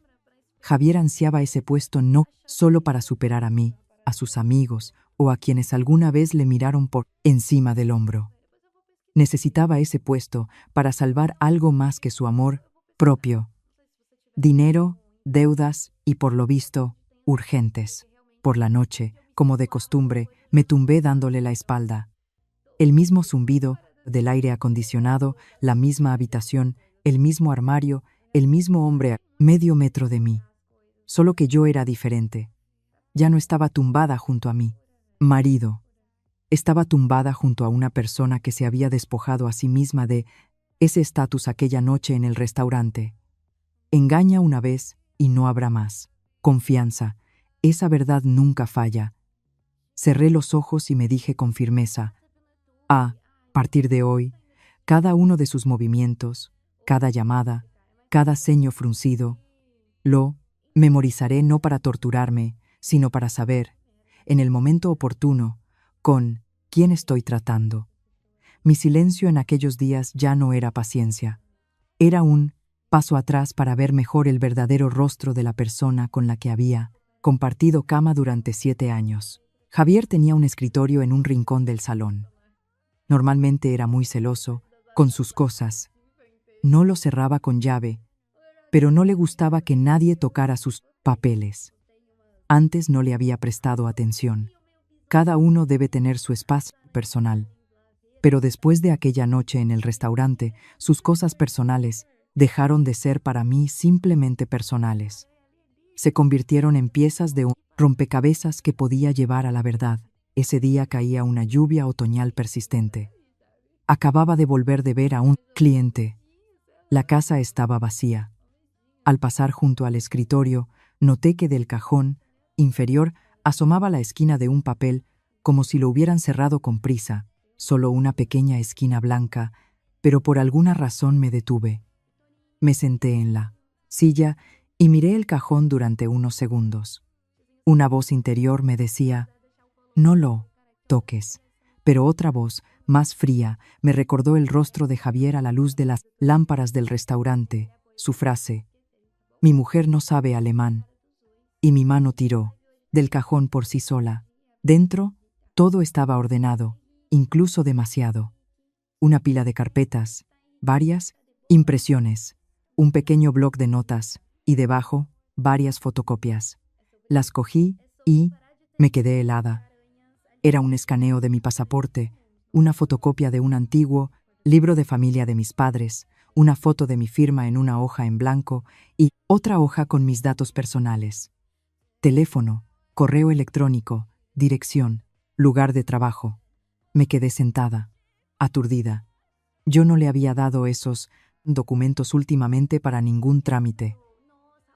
Javier ansiaba ese puesto no solo para superar a mí, a sus amigos o a quienes alguna vez le miraron por encima del hombro. Necesitaba ese puesto para salvar algo más que su amor propio. Dinero, deudas y, por lo visto, urgentes. Por la noche, como de costumbre, me tumbé dándole la espalda. El mismo zumbido del aire acondicionado, la misma habitación, el mismo armario, el mismo hombre a medio metro de mí. Solo que yo era diferente. Ya no estaba tumbada junto a mí. Marido. Estaba tumbada junto a una persona que se había despojado a sí misma de ese estatus aquella noche en el restaurante. Engaña una vez y no habrá más. Confianza. Esa verdad nunca falla. Cerré los ojos y me dije con firmeza, a partir de hoy, cada uno de sus movimientos, cada llamada, cada ceño fruncido, lo memorizaré no para torturarme, sino para saber, en el momento oportuno, ¿Con quién estoy tratando? Mi silencio en aquellos días ya no era paciencia. Era un paso atrás para ver mejor el verdadero rostro de la persona con la que había compartido cama durante 7 años. Javier tenía un escritorio en un rincón del salón. Normalmente era muy celoso con sus cosas. No lo cerraba con llave, pero no le gustaba que nadie tocara sus papeles. Antes no le había prestado atención. Cada uno debe tener su espacio personal. Pero después de aquella noche en el restaurante, sus cosas personales dejaron de ser para mí simplemente personales. Se convirtieron en piezas de un rompecabezas que podía llevar a la verdad. Ese día caía una lluvia otoñal persistente. Acababa de volver de ver a un cliente. La casa estaba vacía. Al pasar junto al escritorio, noté que del cajón inferior asomaba la esquina de un papel como si lo hubieran cerrado con prisa, solo una pequeña esquina blanca, pero por alguna razón me detuve. Me senté en la silla y miré el cajón durante unos segundos. Una voz interior me decía, no lo toques, pero otra voz, más fría, me recordó el rostro de Javier a la luz de las lámparas del restaurante, su frase, mi mujer no sabe alemán, y mi mano tiró del cajón por sí sola. Dentro, todo estaba ordenado, incluso demasiado. Una pila de carpetas, varias impresiones, un pequeño bloc de notas y debajo varias fotocopias. Las cogí y me quedé helada. Era un escaneo de mi pasaporte, una fotocopia de un antiguo libro de familia de mis padres, una foto de mi firma en una hoja en blanco y otra hoja con mis datos personales. Teléfono, correo electrónico, dirección, lugar de trabajo. Me quedé sentada, aturdida. Yo no le había dado esos documentos últimamente para ningún trámite.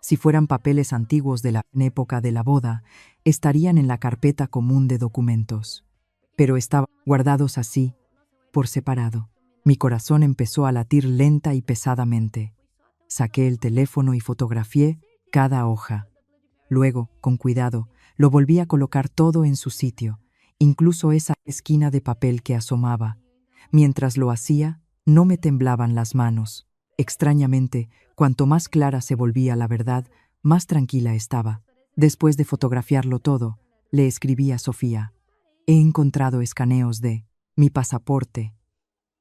Si fueran papeles antiguos de la época de la boda, estarían en la carpeta común de documentos. Pero estaban guardados así, por separado. Mi corazón empezó a latir lenta y pesadamente. Saqué el teléfono y fotografié cada hoja. Luego, con cuidado, lo volví a colocar todo en su sitio, incluso esa esquina de papel que asomaba. Mientras lo hacía, no me temblaban las manos. Extrañamente, cuanto más clara se volvía la verdad, más tranquila estaba. Después de fotografiarlo todo, le escribí a Sofía. He encontrado escaneos de mi pasaporte,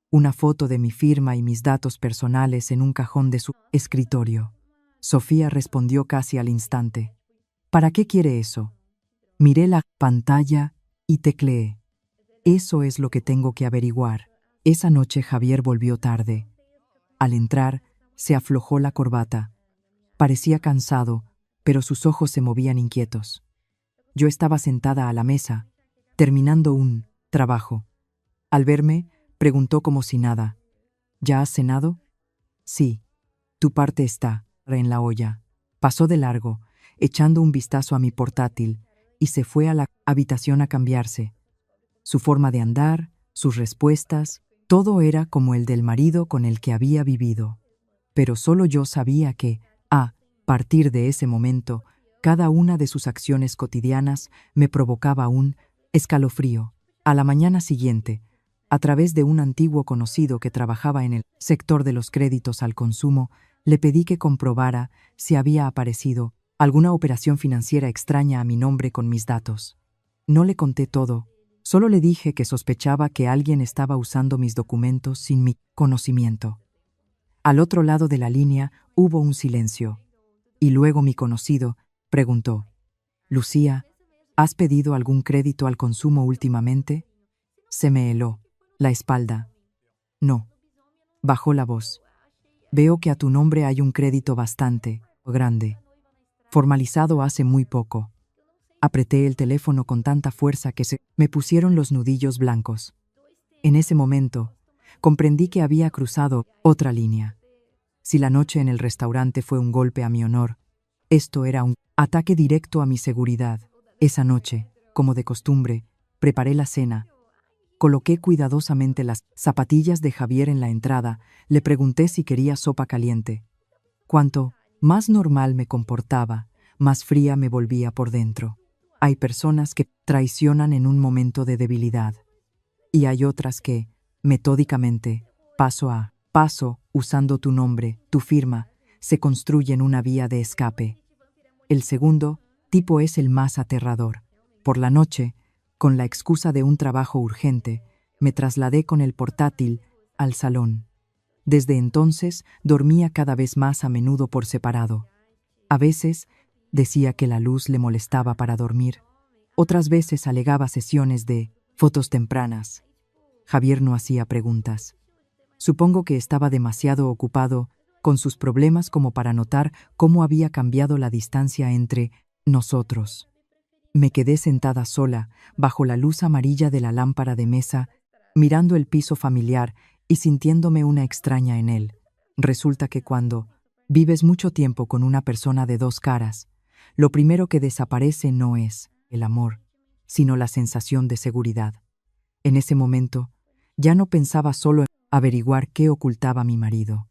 una foto de mi firma y mis datos personales en un cajón de su escritorio. Sofía respondió casi al instante. ¿Para qué quiere eso? Miré la pantalla y tecleé. Eso es lo que tengo que averiguar. Esa noche Javier volvió tarde. Al entrar, se aflojó la corbata. Parecía cansado, pero sus ojos se movían inquietos. Yo estaba sentada a la mesa, terminando un trabajo. Al verme, preguntó como si nada. ¿Ya has cenado? Sí. Tu parte está en la olla. Pasó de largo, echando un vistazo a mi portátil, y se fue a la habitación a cambiarse. Su forma de andar, sus respuestas, todo era como el del marido con el que había vivido. Pero solo yo sabía que, a partir de ese momento, cada una de sus acciones cotidianas me provocaba un escalofrío. A la mañana siguiente, a través de un antiguo conocido que trabajaba en el sector de los créditos al consumo, le pedí que comprobara si había aparecido alguna operación financiera extraña a mi nombre con mis datos. No le conté todo, solo le dije que sospechaba que alguien estaba usando mis documentos sin mi conocimiento. Al otro lado de la línea hubo un silencio, y luego mi conocido preguntó, «Lucía, ¿has pedido algún crédito al consumo últimamente?» Se me heló la espalda. «No». Bajó la voz. «Veo que a tu nombre hay un crédito bastante grande, formalizado hace muy poco». Apreté el teléfono con tanta fuerza que se me pusieron los nudillos blancos. En ese momento, comprendí que había cruzado otra línea. Si la noche en el restaurante fue un golpe a mi honor, esto era un ataque directo a mi seguridad. Esa noche, como de costumbre, preparé la cena. Coloqué cuidadosamente las zapatillas de Javier en la entrada, le pregunté si quería sopa caliente. Cuanto más normal me comportaba, más fría me volvía por dentro. Hay personas que traicionan en un momento de debilidad y hay otras que, metódicamente, paso a paso, usando tu nombre, tu firma, se construyen una vía de escape. El segundo tipo es el más aterrador. Por la noche, con la excusa de un trabajo urgente, me trasladé con el portátil al salón. Desde entonces dormía cada vez más a menudo por separado. A veces decía que la luz le molestaba para dormir. Otras veces alegaba sesiones de fotos tempranas. Javier no hacía preguntas. Supongo que estaba demasiado ocupado con sus problemas como para notar cómo había cambiado la distancia entre nosotros. Me quedé sentada sola, bajo la luz amarilla de la lámpara de mesa, mirando el piso familiar y sintiéndome una extraña en él. Resulta que cuando vives mucho tiempo con una persona de dos caras, lo primero que desaparece no es el amor, sino la sensación de seguridad. En ese momento, ya no pensaba solo en averiguar qué ocultaba mi marido.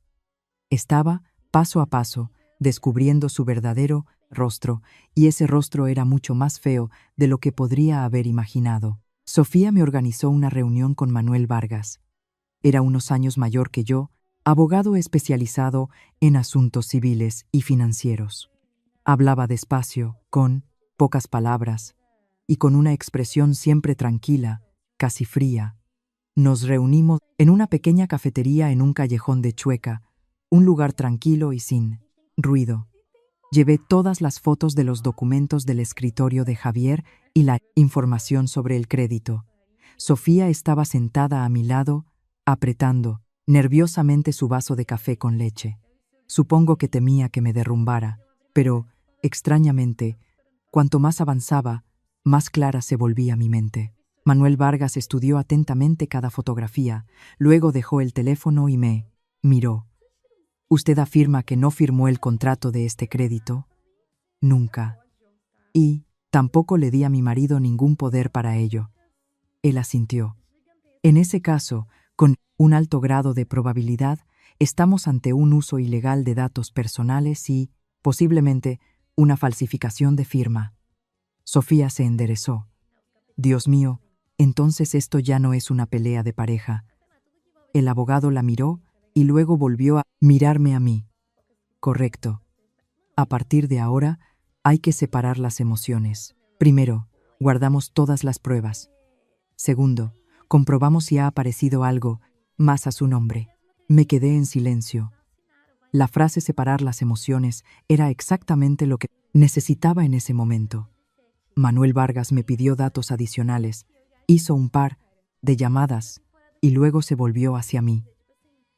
Estaba, paso a paso, descubriendo su verdadero rostro, y ese rostro era mucho más feo de lo que podría haber imaginado. Sofía me organizó una reunión con Manuel Vargas. Era unos años mayor que yo, abogado especializado en asuntos civiles y financieros. Hablaba despacio, con pocas palabras, y con una expresión siempre tranquila, casi fría. Nos reunimos en una pequeña cafetería en un callejón de Chueca, un lugar tranquilo y sin ruido. Llevé todas las fotos de los documentos del escritorio de Javier y la información sobre el crédito. Sofía estaba sentada a mi lado, apretando nerviosamente su vaso de café con leche. Supongo que temía que me derrumbara, pero, extrañamente, cuanto más avanzaba, más clara se volvía mi mente. Manuel Vargas estudió atentamente cada fotografía, luego dejó el teléfono y me miró. ¿Usted afirma que no firmó el contrato de este crédito? Nunca. Y tampoco le di a mi marido ningún poder para ello. Él asintió. En ese caso, con un alto grado de probabilidad, estamos ante un uso ilegal de datos personales y, posiblemente, una falsificación de firma. Sofía se enderezó. Dios mío, entonces esto ya no es una pelea de pareja. El abogado la miró y luego volvió a mirarme a mí. Correcto. A partir de ahora, hay que separar las emociones. Primero, guardamos todas las pruebas. Segundo, comprobamos si ha aparecido algo más a su nombre. Me quedé en silencio. La frase separar las emociones era exactamente lo que necesitaba en ese momento. Manuel Vargas me pidió datos adicionales, hizo un par de llamadas y luego se volvió hacia mí.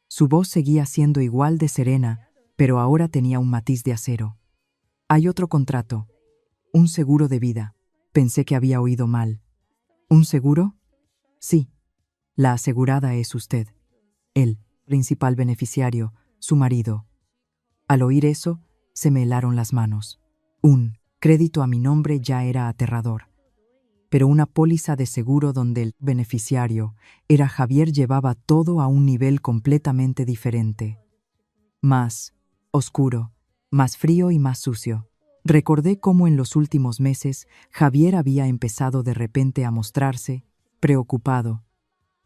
Su voz seguía siendo igual de serena, pero ahora tenía un matiz de acero. Hay otro contrato, un seguro de vida. Pensé que había oído mal. ¿Un seguro? Sí. La asegurada es usted. El principal beneficiario, su marido. Al oír eso, se me helaron las manos. Un crédito a mi nombre ya era aterrador. Pero una póliza de seguro donde el beneficiario era Javier llevaba todo a un nivel completamente diferente. Más oscuro, más frío y más sucio. Recordé cómo en los últimos meses Javier había empezado de repente a mostrarse preocupado.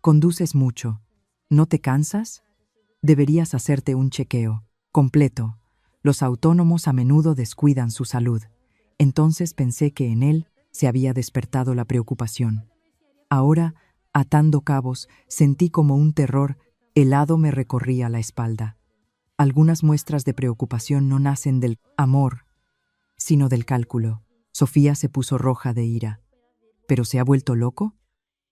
Conduces mucho. ¿No te cansas? Deberías hacerte un chequeo completo. Los autónomos a menudo descuidan su salud. Entonces pensé que en él se había despertado la preocupación. Ahora, atando cabos, sentí como un terror helado me recorría la espalda. Algunas muestras de preocupación no nacen del amor, sino del cálculo. Sofía se puso roja de ira. ¿Pero se ha vuelto loco?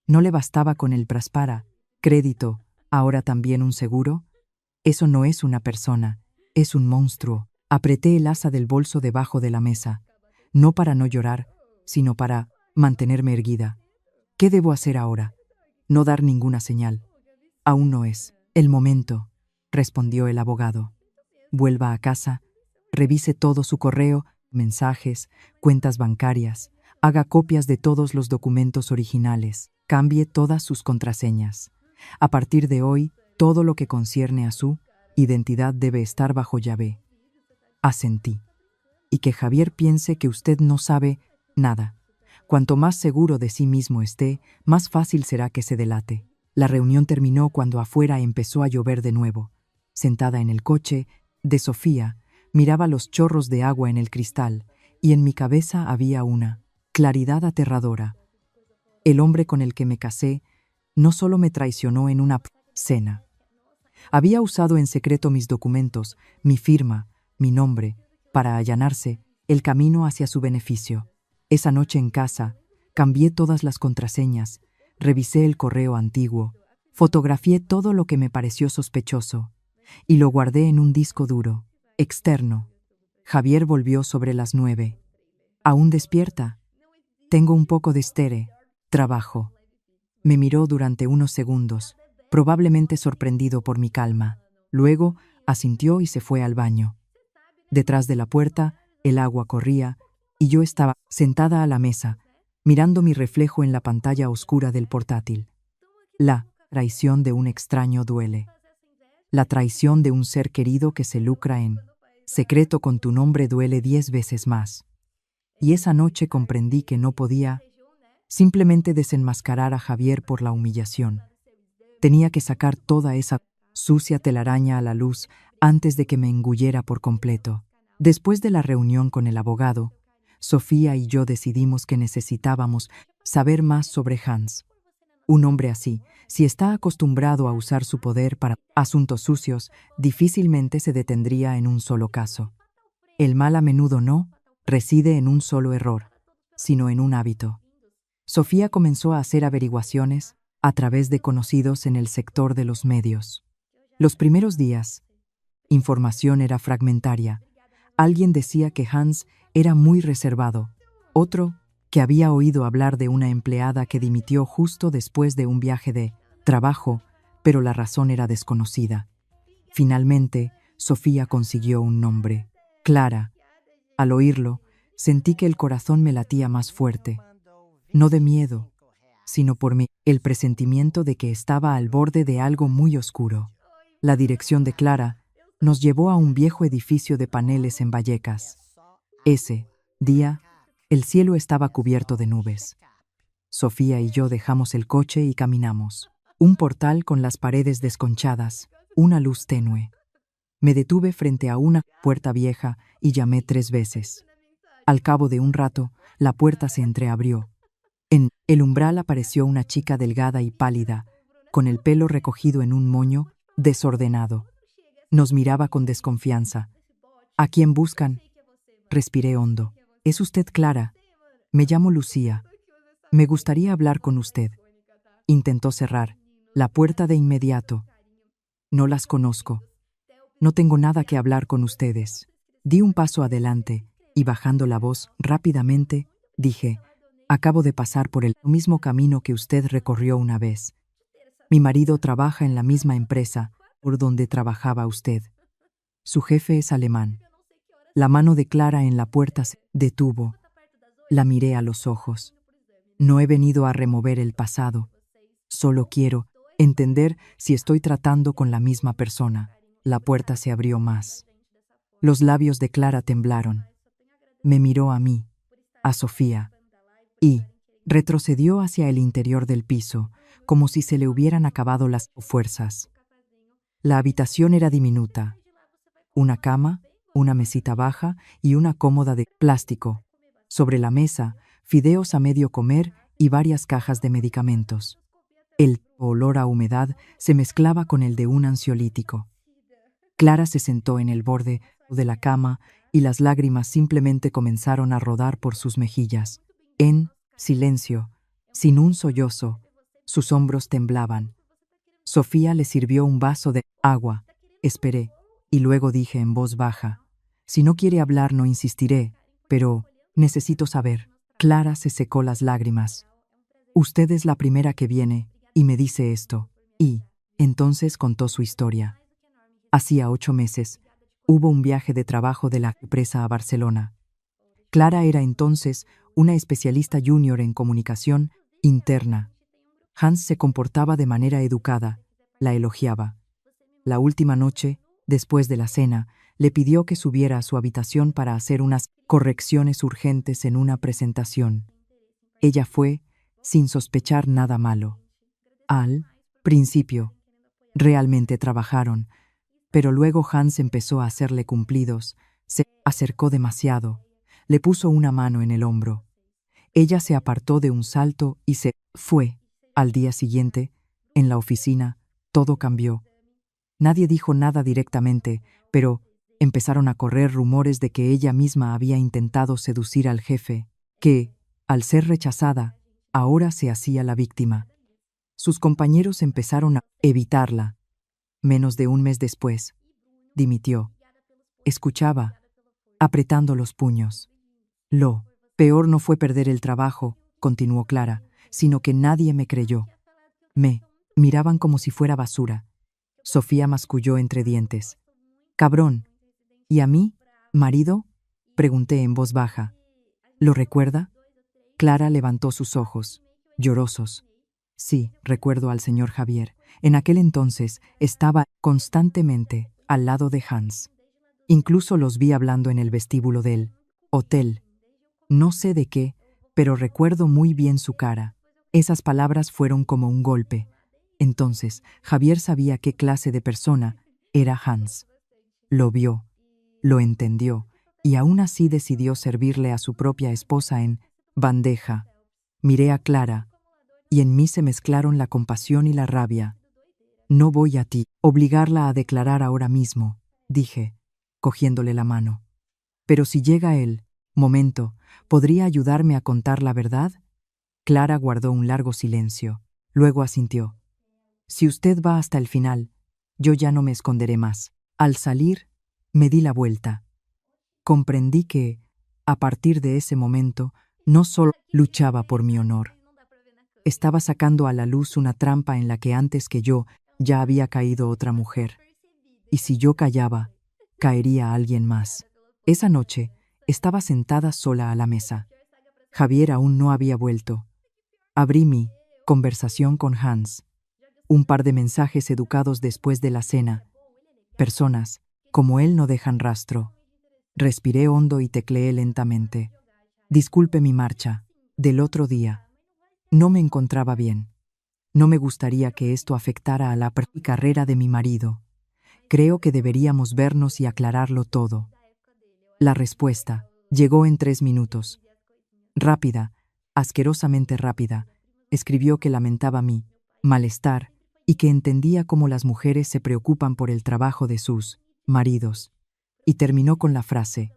¿No le bastaba con el praspara, crédito, ahora también un seguro? Eso no es una persona, es un monstruo. Apreté el asa del bolso debajo de la mesa, no para no llorar, sino para mantenerme erguida. ¿Qué debo hacer ahora? No dar ninguna señal. Aún no es el momento, respondió el abogado. Vuelva a casa, revise todo su correo, mensajes, cuentas bancarias, haga copias de todos los documentos originales, cambie todas sus contraseñas. A partir de hoy, todo lo que concierne a su identidad debe estar bajo llave. Asentí. Y que Javier piense que usted no sabe nada. Cuanto más seguro de sí mismo esté, más fácil será que se delate. La reunión terminó cuando afuera empezó a llover de nuevo. Sentada en el coche de Sofía, miraba los chorros de agua en el cristal, y en mi cabeza había una claridad aterradora. El hombre con el que me casé no solo me traicionó en una cena. Había usado en secreto mis documentos, mi firma, mi nombre, para allanarse el camino hacia su beneficio. Esa noche en casa, cambié todas las contraseñas, revisé el correo antiguo, fotografié todo lo que me pareció sospechoso y lo guardé en un disco duro, externo. Javier volvió sobre las 9. ¿Aún despierta? Tengo un poco de estere. Trabajo. Me miró durante unos segundos, probablemente sorprendido por mi calma. Luego asintió y se fue al baño. Detrás de la puerta, el agua corría y yo estaba sentada a la mesa, mirando mi reflejo en la pantalla oscura del portátil. La traición de un extraño duele. La traición de un ser querido que se lucra en secreto con tu nombre duele 10 veces más. Y esa noche comprendí que no podía simplemente desenmascarar a Javier por la humillación. Tenía que sacar toda esa sucia telaraña a la luz antes de que me engullera por completo. Después de la reunión con el abogado, Sofía y yo decidimos que necesitábamos saber más sobre Hans. Un hombre así, si está acostumbrado a usar su poder para asuntos sucios, difícilmente se detendría en un solo caso. El mal a menudo no reside en un solo error, sino en un hábito. Sofía comenzó a hacer averiguaciones a través de conocidos en el sector de los medios. Los primeros días, información era fragmentaria. Alguien decía que Hans era muy reservado, otro que había oído hablar de una empleada que dimitió justo después de un viaje de trabajo, pero la razón era desconocida. Finalmente, Sofía consiguió un nombre, Clara. Al oírlo, sentí que el corazón me latía más fuerte, no de miedo, sino por mí, el presentimiento de que estaba al borde de algo muy oscuro. La dirección de Clara nos llevó a un viejo edificio de paneles en Vallecas. Ese día, el cielo estaba cubierto de nubes. Sofía y yo dejamos el coche y caminamos. Un portal con las paredes desconchadas, una luz tenue. Me detuve frente a una puerta vieja y llamé 3 veces. Al cabo de un rato, la puerta se entreabrió. En el umbral apareció una chica delgada y pálida, con el pelo recogido en un moño desordenado. Nos miraba con desconfianza. ¿A quién buscan? Respiré hondo. ¿Es usted Clara? Me llamo Lucía. Me gustaría hablar con usted. Intentó cerrar la puerta de inmediato. No las conozco. No tengo nada que hablar con ustedes. Di un paso adelante y bajando la voz rápidamente, dije: acabo de pasar por el mismo camino que usted recorrió una vez. Mi marido trabaja en la misma empresa por donde trabajaba usted. Su jefe es alemán. La mano de Clara en la puerta se detuvo. La miré a los ojos. No he venido a remover el pasado. Solo quiero entender si estoy tratando con la misma persona. La puerta se abrió más. Los labios de Clara temblaron. Me miró a mí, a Sofía, y retrocedió hacia el interior del piso, como si se le hubieran acabado las fuerzas. La habitación era diminuta. Una cama, una mesita baja y una cómoda de plástico. Sobre la mesa, fideos a medio comer y varias cajas de medicamentos. El olor a humedad se mezclaba con el de un ansiolítico. Clara se sentó en el borde de la cama y las lágrimas simplemente comenzaron a rodar por sus mejillas. En silencio, sin un sollozo, sus hombros temblaban. Sofía le sirvió un vaso de agua. Esperé, y luego dije en voz baja: si no quiere hablar no insistiré, pero necesito saber. Clara se secó las lágrimas. Usted es la primera que viene y me dice esto. Y entonces contó su historia. Hacía 8 meses, hubo un viaje de trabajo de la empresa a Barcelona. Clara era entonces una especialista junior en comunicación interna. Hans se comportaba de manera educada, la elogiaba. La última noche, después de la cena, le pidió que subiera a su habitación para hacer unas correcciones urgentes en una presentación. Ella fue, sin sospechar nada malo. Al principio, realmente trabajaron, pero luego Hans empezó a hacerle cumplidos, se acercó demasiado, le puso una mano en el hombro. Ella se apartó de un salto y se fue. Al día siguiente, en la oficina, todo cambió. Nadie dijo nada directamente, pero empezaron a correr rumores de que ella misma había intentado seducir al jefe, que, al ser rechazada, ahora se hacía la víctima. Sus compañeros empezaron a evitarla. Menos de un mes después, dimitió. Escuchaba, apretando los puños. Lo peor no fue perder el trabajo, continuó Clara, sino que nadie me creyó. Me miraban como si fuera basura. Sofía masculló entre dientes. Cabrón. ¿Y a mí, marido? Pregunté en voz baja. ¿Lo recuerda? Clara levantó sus ojos, llorosos. Sí, recuerdo al señor Javier. En aquel entonces estaba constantemente al lado de Hans. Incluso los vi hablando en el vestíbulo del hotel. No sé de qué, pero recuerdo muy bien su cara. Esas palabras fueron como un golpe. Entonces, Javier sabía qué clase de persona era Hans. Lo vio, lo entendió, y aún así decidió servirle a su propia esposa en bandeja. Miré a Clara, y en mí se mezclaron la compasión y la rabia. No voy a obligarla a declarar ahora mismo, dije, cogiéndole la mano. Pero si llega él, momento, ¿podría ayudarme a contar la verdad? Clara guardó un largo silencio, luego asintió. Si usted va hasta el final, yo ya no me esconderé más. Al salir, me di la vuelta. Comprendí que, a partir de ese momento, no solo luchaba por mi honor. Estaba sacando a la luz una trampa en la que antes que yo ya había caído otra mujer. Y si yo callaba, caería alguien más. Esa noche, estaba sentada sola a la mesa. Javier aún no había vuelto. Abrí mi conversación con Hans. Un par de mensajes educados después de la cena. Personas, como él, no dejan rastro. Respiré hondo y tecleé lentamente. Disculpe mi marcha, del otro día. No me encontraba bien. No me gustaría que esto afectara a la carrera de mi marido. Creo que deberíamos vernos y aclararlo todo. La respuesta llegó en 3 minutos. Rápida, asquerosamente rápida, escribió que lamentaba mi malestar y que entendía cómo las mujeres se preocupan por el trabajo de sus maridos. Y terminó con la frase,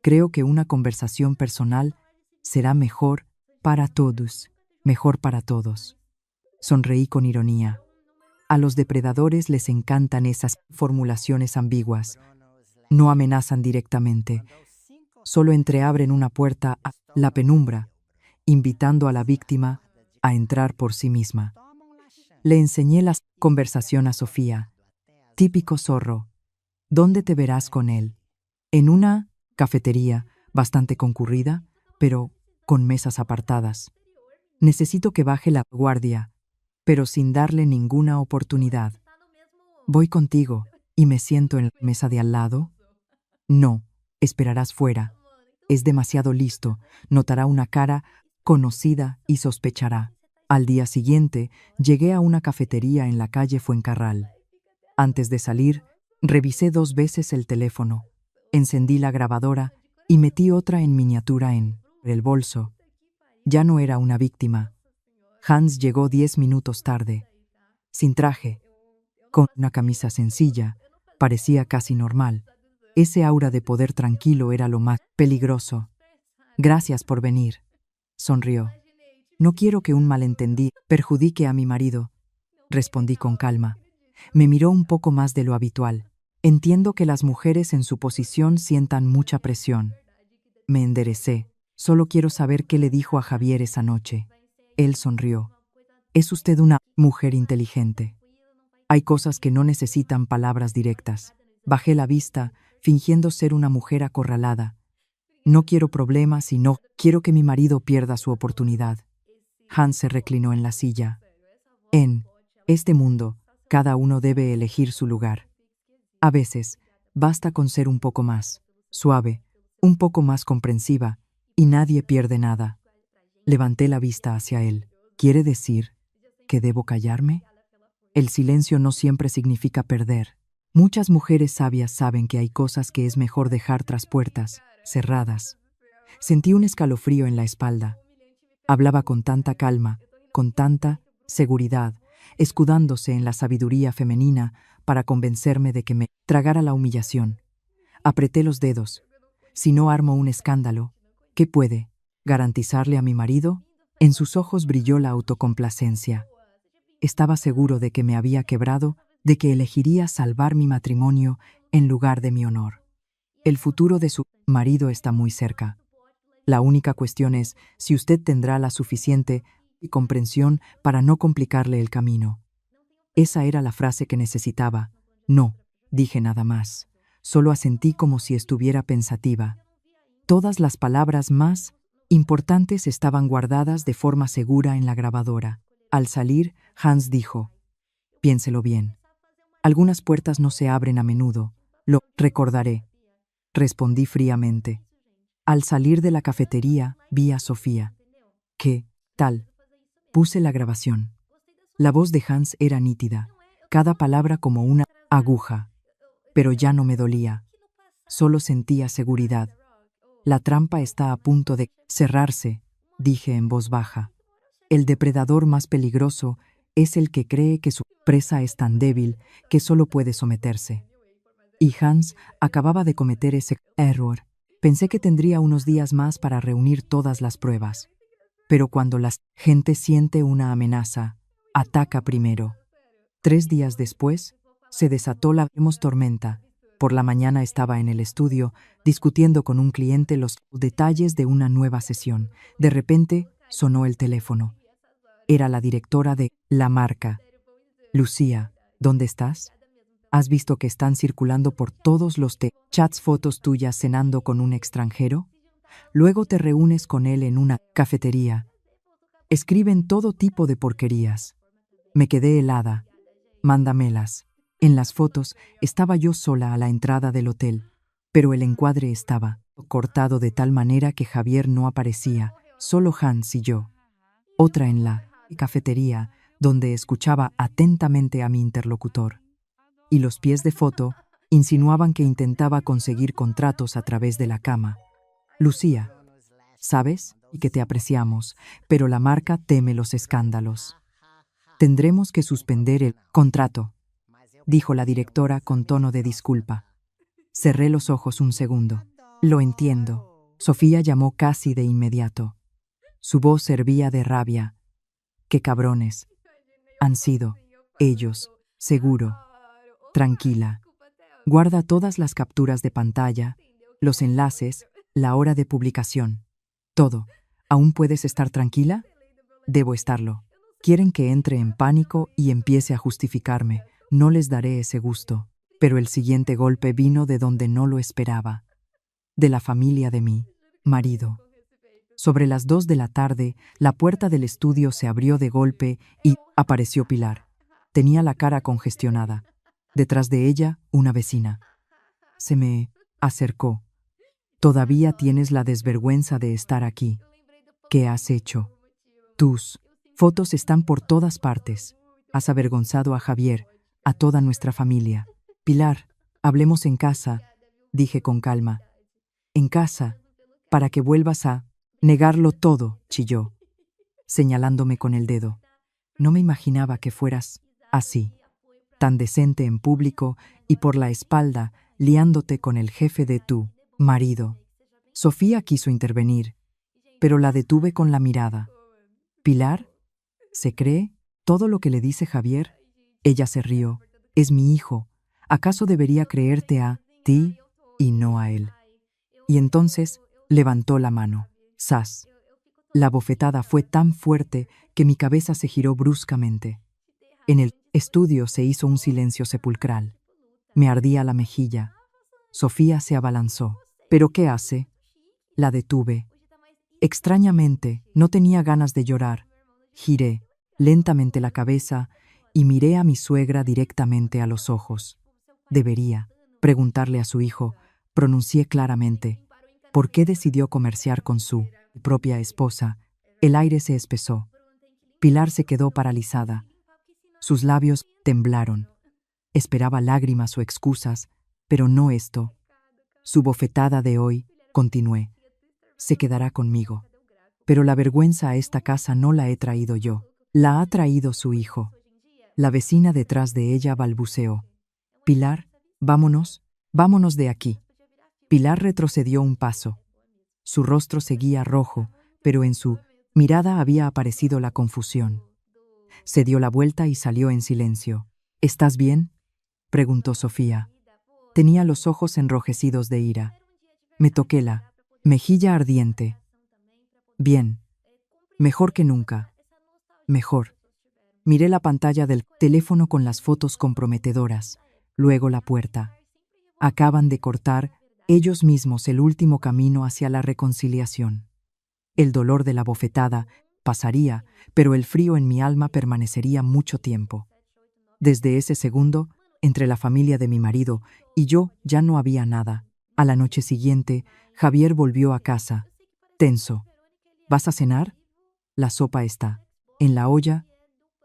creo que una conversación personal será mejor para todos, mejor para todos. Sonreí con ironía. A los depredadores les encantan esas formulaciones ambiguas. No amenazan directamente, solo entreabren una puerta a la penumbra, invitando a la víctima a entrar por sí misma. Le enseñé la conversación a Sofía. Típico zorro. ¿Dónde te verás con él? En una cafetería bastante concurrida, pero con mesas apartadas. Necesito que baje la guardia, pero sin darle ninguna oportunidad. ¿Voy contigo y me siento en la mesa de al lado? No, esperarás fuera. Es demasiado listo, notará una cara conocida y sospechará. Al día siguiente, llegué a una cafetería en la calle Fuencarral. Antes de salir, revisé 2 veces el teléfono, encendí la grabadora y metí otra en miniatura en el bolso. Ya no era una víctima. Hans llegó 10 minutos tarde, sin traje, con una camisa sencilla, parecía casi normal. Ese aura de poder tranquilo era lo más peligroso. Gracias por venir, sonrió. No quiero que un malentendido perjudique a mi marido, respondí con calma. Me miró un poco más de lo habitual. Entiendo que las mujeres en su posición sientan mucha presión. Me enderecé. Solo quiero saber qué le dijo a Javier esa noche. Él sonrió. Es usted una mujer inteligente. Hay cosas que no necesitan palabras directas. Bajé la vista, fingiendo ser una mujer acorralada. No quiero problemas y no quiero que mi marido pierda su oportunidad. Hans se reclinó en la silla. En este mundo, cada uno debe elegir su lugar. A veces, basta con ser un poco más suave, un poco más comprensiva, y nadie pierde nada. Levanté la vista hacia él. ¿Quiere decir que debo callarme? El silencio no siempre significa perder. Muchas mujeres sabias saben que hay cosas que es mejor dejar tras puertas, cerradas. Sentí un escalofrío en la espalda. Hablaba con tanta calma, con tanta seguridad, escudándose en la sabiduría femenina para convencerme de que me tragara la humillación. Apreté los dedos. Si no armo un escándalo, ¿qué puede garantizarle a mi marido? En sus ojos brilló la autocomplacencia. Estaba seguro de que me había quebrado, de que elegiría salvar mi matrimonio en lugar de mi honor. El futuro de su marido está muy cerca. La única cuestión es si usted tendrá la suficiente comprensión para no complicarle el camino. Esa era la frase que necesitaba. No, dije nada más. Solo asentí como si estuviera pensativa. Todas las palabras más importantes estaban guardadas de forma segura en la grabadora. Al salir, Hans dijo: «Piénselo bien. Algunas puertas no se abren a menudo. Lo recordaré», respondí fríamente. Al salir de la cafetería, vi a Sofía. «¿Qué tal?». Puse la grabación. La voz de Hans era nítida, cada palabra como una aguja. Pero ya no me dolía. Solo sentía seguridad. «La trampa está a punto de cerrarse», dije en voz baja. «El depredador más peligroso es el que cree que su presa es tan débil que solo puede someterse». Y Hans acababa de cometer ese error. Pensé que tendría unos días más para reunir todas las pruebas. Pero cuando la gente siente una amenaza, ataca primero. 3 días después, se desató la tormenta. Por la mañana estaba en el estudio, discutiendo con un cliente los detalles de una nueva sesión. De repente, sonó el teléfono. Era la directora de la marca. «Lucía, ¿dónde estás? ¿Has visto que están circulando por todos los chats fotos tuyas cenando con un extranjero? Luego te reúnes con él en una cafetería. Escriben todo tipo de porquerías». Me quedé helada. «Mándamelas». En las fotos estaba yo sola a la entrada del hotel, pero el encuadre estaba cortado de tal manera que Javier no aparecía, solo Hans y yo. Otra en la cafetería, donde escuchaba atentamente a mi interlocutor. Y los pies de foto insinuaban que intentaba conseguir contratos a través de la cama. «Lucía, sabes y que te apreciamos, pero la marca teme los escándalos. Tendremos que suspender el contrato», dijo la directora con tono de disculpa. Cerré los ojos un segundo. «Lo entiendo». Sofía llamó casi de inmediato. Su voz servía de rabia. «Qué cabrones han sido ellos, seguro. Tranquila. Guarda todas las capturas de pantalla, los enlaces, la hora de publicación. Todo. ¿Aún puedes estar tranquila?». «Debo estarlo. Quieren que entre en pánico y empiece a justificarme. No les daré ese gusto». Pero el siguiente golpe vino de donde no lo esperaba. De la familia de mi marido. Sobre las 2 de la tarde, la puerta del estudio se abrió de golpe y apareció Pilar. Tenía la cara congestionada. Detrás de ella, una vecina. Se me acercó. «Todavía tienes la desvergüenza de estar aquí. ¿Qué has hecho? Tus fotos están por todas partes. Has avergonzado a Javier, a toda nuestra familia». «Pilar, hablemos en casa», dije con calma. «En casa, para que vuelvas a negarlo todo», chilló, señalándome con el dedo. «No me imaginaba que fueras así, tan decente en público y por la espalda, liándote con el jefe de tu marido». Sofía quiso intervenir, pero la detuve con la mirada. «Pilar, ¿se cree todo lo que le dice Javier?». Ella se rió. «Es mi hijo. ¿Acaso debería creerte a ti y no a él?». Y entonces levantó la mano. ¡Zas! La bofetada fue tan fuerte que mi cabeza se giró bruscamente. En el estudio se hizo un silencio sepulcral. Me ardía la mejilla. Sofía se abalanzó. «¿Pero qué hace?». La detuve. Extrañamente, no tenía ganas de llorar. Giré lentamente la cabeza y miré a mi suegra directamente a los ojos. «Debería preguntarle a su hijo», pronuncié claramente. «¿Por qué decidió comerciar con su propia esposa? El aire se espesó. Pilar se quedó paralizada. Sus labios temblaron. Esperaba lágrimas o excusas, pero no esto. Su bofetada de hoy, continué, se quedará conmigo. Pero la vergüenza a esta casa no la he traído yo. La ha traído su hijo. La vecina detrás de ella balbuceó. Pilar, vámonos, vámonos de aquí. Pilar retrocedió un paso. Su rostro seguía rojo, pero en su mirada había aparecido la confusión. Se dio la vuelta y salió en silencio. ¿Estás bien?, preguntó Sofía. Tenía los ojos enrojecidos de ira. Me toqué la mejilla ardiente. Bien. Mejor que nunca. Mejor. Miré la pantalla del teléfono con las fotos comprometedoras, luego la puerta. Acaban de cortar ellos mismos el último camino hacia la reconciliación. El dolor de la bofetada pasaría, pero el frío en mi alma permanecería mucho tiempo. Desde ese segundo, entre la familia de mi marido y yo ya no había nada. A la noche siguiente, Javier volvió a casa, tenso. ¿Vas a cenar? La sopa está en la olla,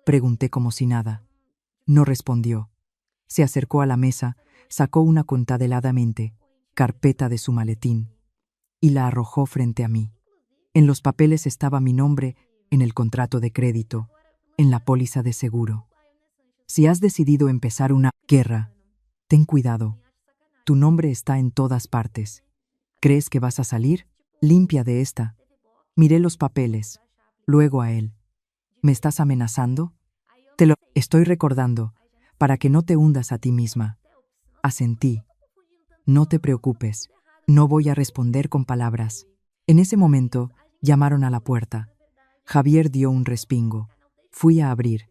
pregunté como si nada. No respondió. Se acercó a la mesa, sacó una contadeladamente carpeta de su maletín y la arrojó frente a mí. En los papeles estaba mi nombre, en el contrato de crédito, en la póliza de seguro. Si has decidido empezar una guerra, ten cuidado. Tu nombre está en todas partes. ¿Crees que vas a salir? Limpia de esta. Miré los papeles, luego a él. ¿Me estás amenazando? Te lo estoy recordando, para que no te hundas a ti misma. Asentí. No te preocupes, no voy a responder con palabras. En ese momento, llamaron a la puerta. Javier dio un respingo. Fui a abrir.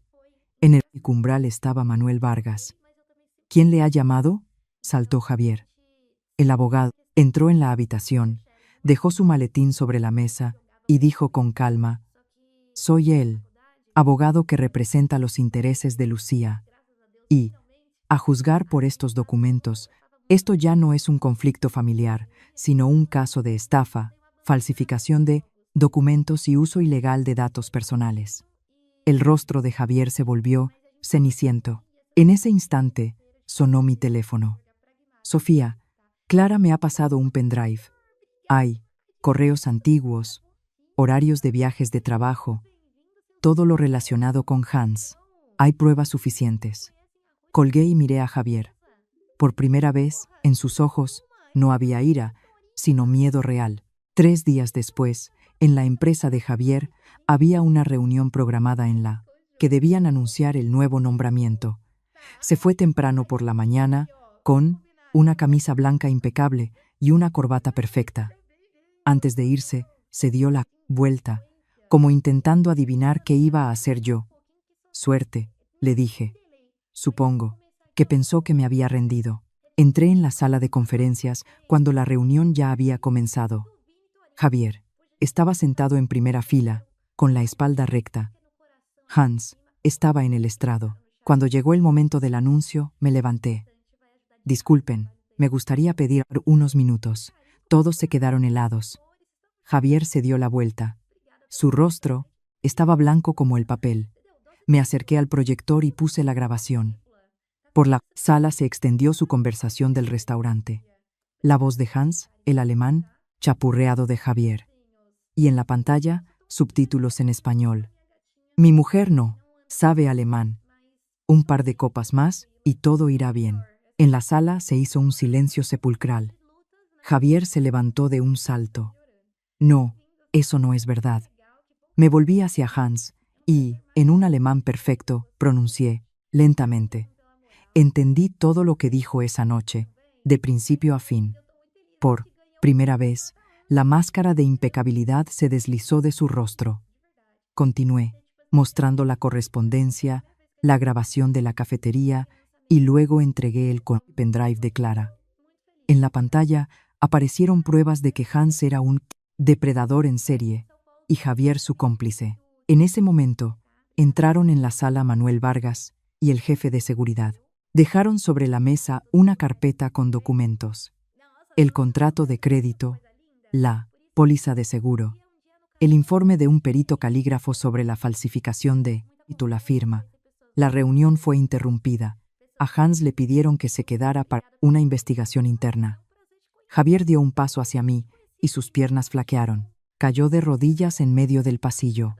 En el umbral estaba Manuel Vargas. ¿Quién le ha llamado?, saltó Javier. El abogado entró en la habitación, dejó su maletín sobre la mesa y dijo con calma: soy el abogado que representa los intereses de Lucía. Y, a juzgar por estos documentos, esto ya no es un conflicto familiar, sino un caso de estafa, falsificación de documentos y uso ilegal de datos personales. El rostro de Javier se volvió ceniciento. En ese instante, sonó mi teléfono. Sofía, Clara me ha pasado un pendrive. Hay correos antiguos, horarios de viajes de trabajo, todo lo relacionado con Hans. Hay pruebas suficientes. Colgué y miré a Javier. Por primera vez, en sus ojos, no había ira, sino miedo real. 3 días después, en la empresa de Javier, había una reunión programada en la que debían anunciar el nuevo nombramiento. Se fue temprano por la mañana, con una camisa blanca impecable y una corbata perfecta. Antes de irse, se dio la vuelta, como intentando adivinar qué iba a hacer yo. Suerte, le dije. Supongo que pensó que me había rendido. Entré en la sala de conferencias cuando la reunión ya había comenzado. Javier estaba sentado en primera fila, con la espalda recta. Hans estaba en el estrado. Cuando llegó el momento del anuncio, me levanté. Disculpen, me gustaría pedir unos minutos. Todos se quedaron helados. Javier se dio la vuelta. Su rostro estaba blanco como el papel. Me acerqué al proyector y puse la grabación. Por la sala se extendió su conversación del restaurante. La voz de Hans, el alemán, chapurreado de Javier. Y en la pantalla, subtítulos en español. Mi mujer no sabe alemán. Un par de copas más y todo irá bien. En la sala se hizo un silencio sepulcral. Javier se levantó de un salto. No, eso no es verdad. Me volví hacia Hans y, en un alemán perfecto, pronuncié, lentamente. Entendí todo lo que dijo esa noche, de principio a fin. Por primera vez, la máscara de impecabilidad se deslizó de su rostro. Continué, mostrando la correspondencia, la grabación de la cafetería y luego entregué el pendrive de Clara. En la pantalla aparecieron pruebas de que Hans era un depredador en serie y Javier su cómplice. En ese momento, entraron en la sala Manuel Vargas y el jefe de seguridad. Dejaron sobre la mesa una carpeta con documentos. El contrato de crédito, la póliza de seguro El informe de un perito calígrafo sobre la falsificación de la firma. La reunión fue interrumpida. A Hans le pidieron que se quedara para una investigación interna. Javier dio un paso hacia mí y sus piernas flaquearon. Cayó de rodillas en medio del pasillo.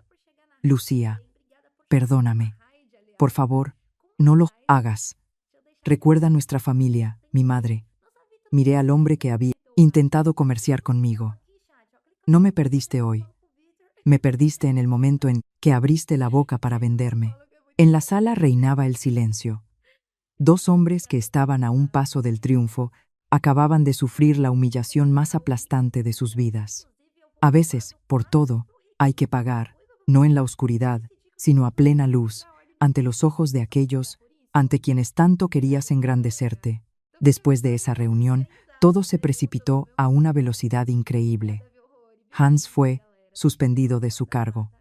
Lucía, perdóname. Por favor, no lo hagas. Recuerda nuestra familia, mi madre. Miré al hombre que había intentado comerciar conmigo. No me perdiste hoy. Me perdiste en el momento en que abriste la boca para venderme. En la sala reinaba el silencio. Dos hombres que estaban a un paso del triunfo acababan de sufrir la humillación más aplastante de sus vidas. A veces, por todo, hay que pagar, no en la oscuridad, sino a plena luz, ante los ojos de aquellos ante quienes tanto querías engrandecerte. Después de esa reunión, todo se precipitó a una velocidad increíble. Hans fue suspendido de su cargo.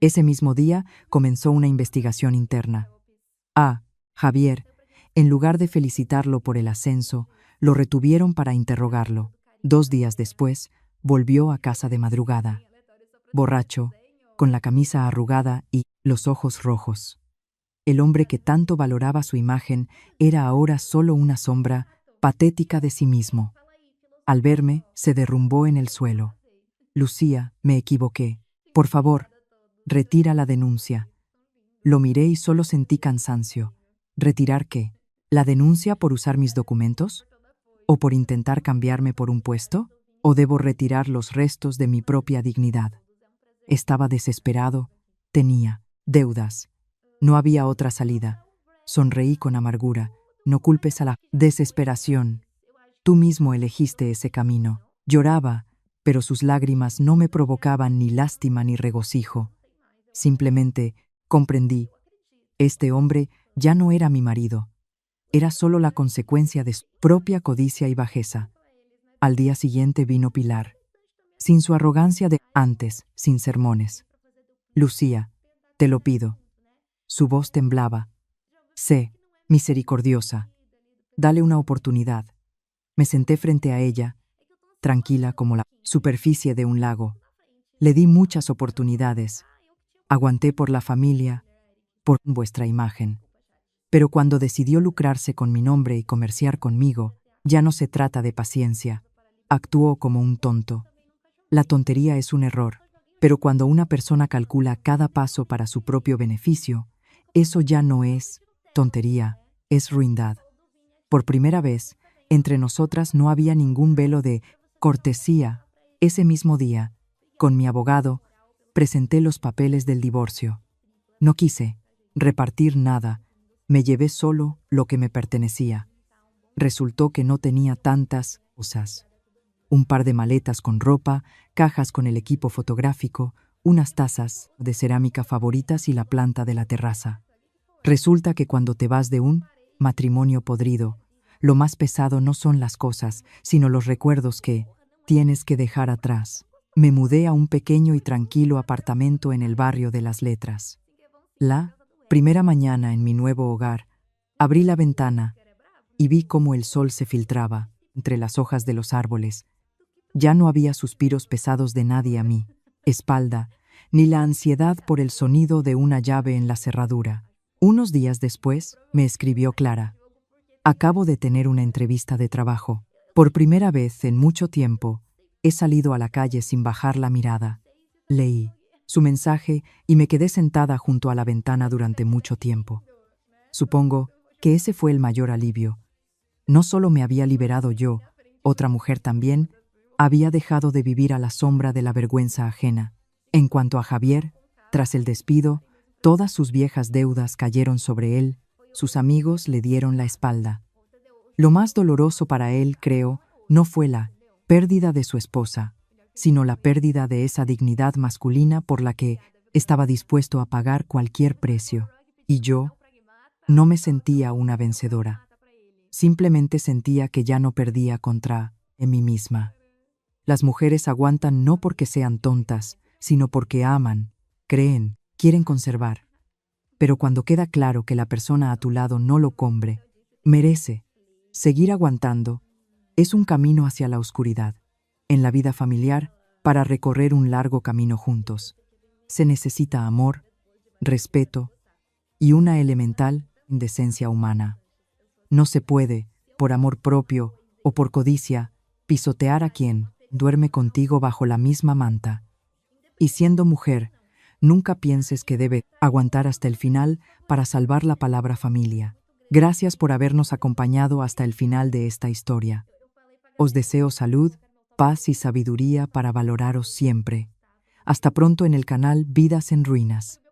Ese mismo día comenzó una investigación interna. Javier, en lugar de felicitarlo por el ascenso, lo retuvieron para interrogarlo. 2 días después, volvió a casa de madrugada, borracho, con la camisa arrugada y los ojos rojos. El hombre que tanto valoraba su imagen era ahora solo una sombra patética de sí mismo. Al verme, se derrumbó en el suelo. Lucía, me equivoqué. Por favor, retira la denuncia. Lo miré y solo sentí cansancio. ¿Retirar qué? ¿La denuncia por usar mis documentos? ¿O por intentar cambiarme por un puesto? ¿O debo retirar los restos de mi propia dignidad? Estaba desesperado. Tenía deudas. No había otra salida. Sonreí con amargura. No culpes a la desesperación. Tú mismo elegiste ese camino. Lloraba, pero sus lágrimas no me provocaban ni lástima ni regocijo. Simplemente comprendí. Este hombre ya no era mi marido. Era solo la consecuencia de su propia codicia y bajeza. Al día siguiente vino Pilar, sin su arrogancia de antes, sin sermones. Lucía, te lo pido. Su voz temblaba. Sé, misericordiosa. Dale una oportunidad. Me senté frente a ella, tranquila como la superficie de un lago. Le di muchas oportunidades. Aguanté por la familia, por vuestra imagen. Pero cuando decidió lucrarse con mi nombre y comerciar conmigo, ya no se trata de paciencia. Actuó como un tonto. La tontería es un error, pero cuando una persona calcula cada paso para su propio beneficio, eso ya no es tontería, es ruindad. Por primera vez, entre nosotras no había ningún velo de cortesía. Ese mismo día, con mi abogado, presenté los papeles del divorcio. No quise repartir nada, me llevé solo lo que me pertenecía. Resultó que no tenía tantas cosas. Un par de maletas con ropa, cajas con el equipo fotográfico, unas tazas de cerámica favoritas y la planta de la terraza. Resulta que cuando te vas de un matrimonio podrido, lo más pesado no son las cosas, sino los recuerdos que tienes que dejar atrás. Me mudé a un pequeño y tranquilo apartamento en el barrio de Las Letras. La primera mañana en mi nuevo hogar, abrí la ventana y vi cómo el sol se filtraba entre las hojas de los árboles. Ya no había suspiros pesados de nadie a mi espalda, ni la ansiedad por el sonido de una llave en la cerradura. Unos días después, me escribió Clara. Acabo de tener una entrevista de trabajo. Por primera vez en mucho tiempo, he salido a la calle sin bajar la mirada. Leí su mensaje y me quedé sentada junto a la ventana durante mucho tiempo. Supongo que ese fue el mayor alivio. No solo me había liberado yo, otra mujer también, había dejado de vivir a la sombra de la vergüenza ajena. En cuanto a Javier, tras el despido, todas sus viejas deudas cayeron sobre él, sus amigos le dieron la espalda. Lo más doloroso para él, creo, no fue la pérdida de su esposa, sino la pérdida de esa dignidad masculina por la que estaba dispuesto a pagar cualquier precio. Y yo no me sentía una vencedora. Simplemente sentía que ya no perdía contra mí misma. Las mujeres aguantan no porque sean tontas, sino porque aman, creen, quieren conservar. Pero cuando queda claro que la persona a tu lado no lo compre, merece seguir aguantando, es un camino hacia la oscuridad. En la vida familiar, para recorrer un largo camino juntos. Se necesita amor, respeto y una elemental decencia humana. No se puede, por amor propio o por codicia, pisotear a quien duerme contigo bajo la misma manta. Y siendo mujer, nunca pienses que debe aguantar hasta el final para salvar la palabra familia. Gracias por habernos acompañado hasta el final de esta historia. Os deseo salud, paz y sabiduría para valoraros siempre. Hasta pronto en el canal Vidas en Ruinas.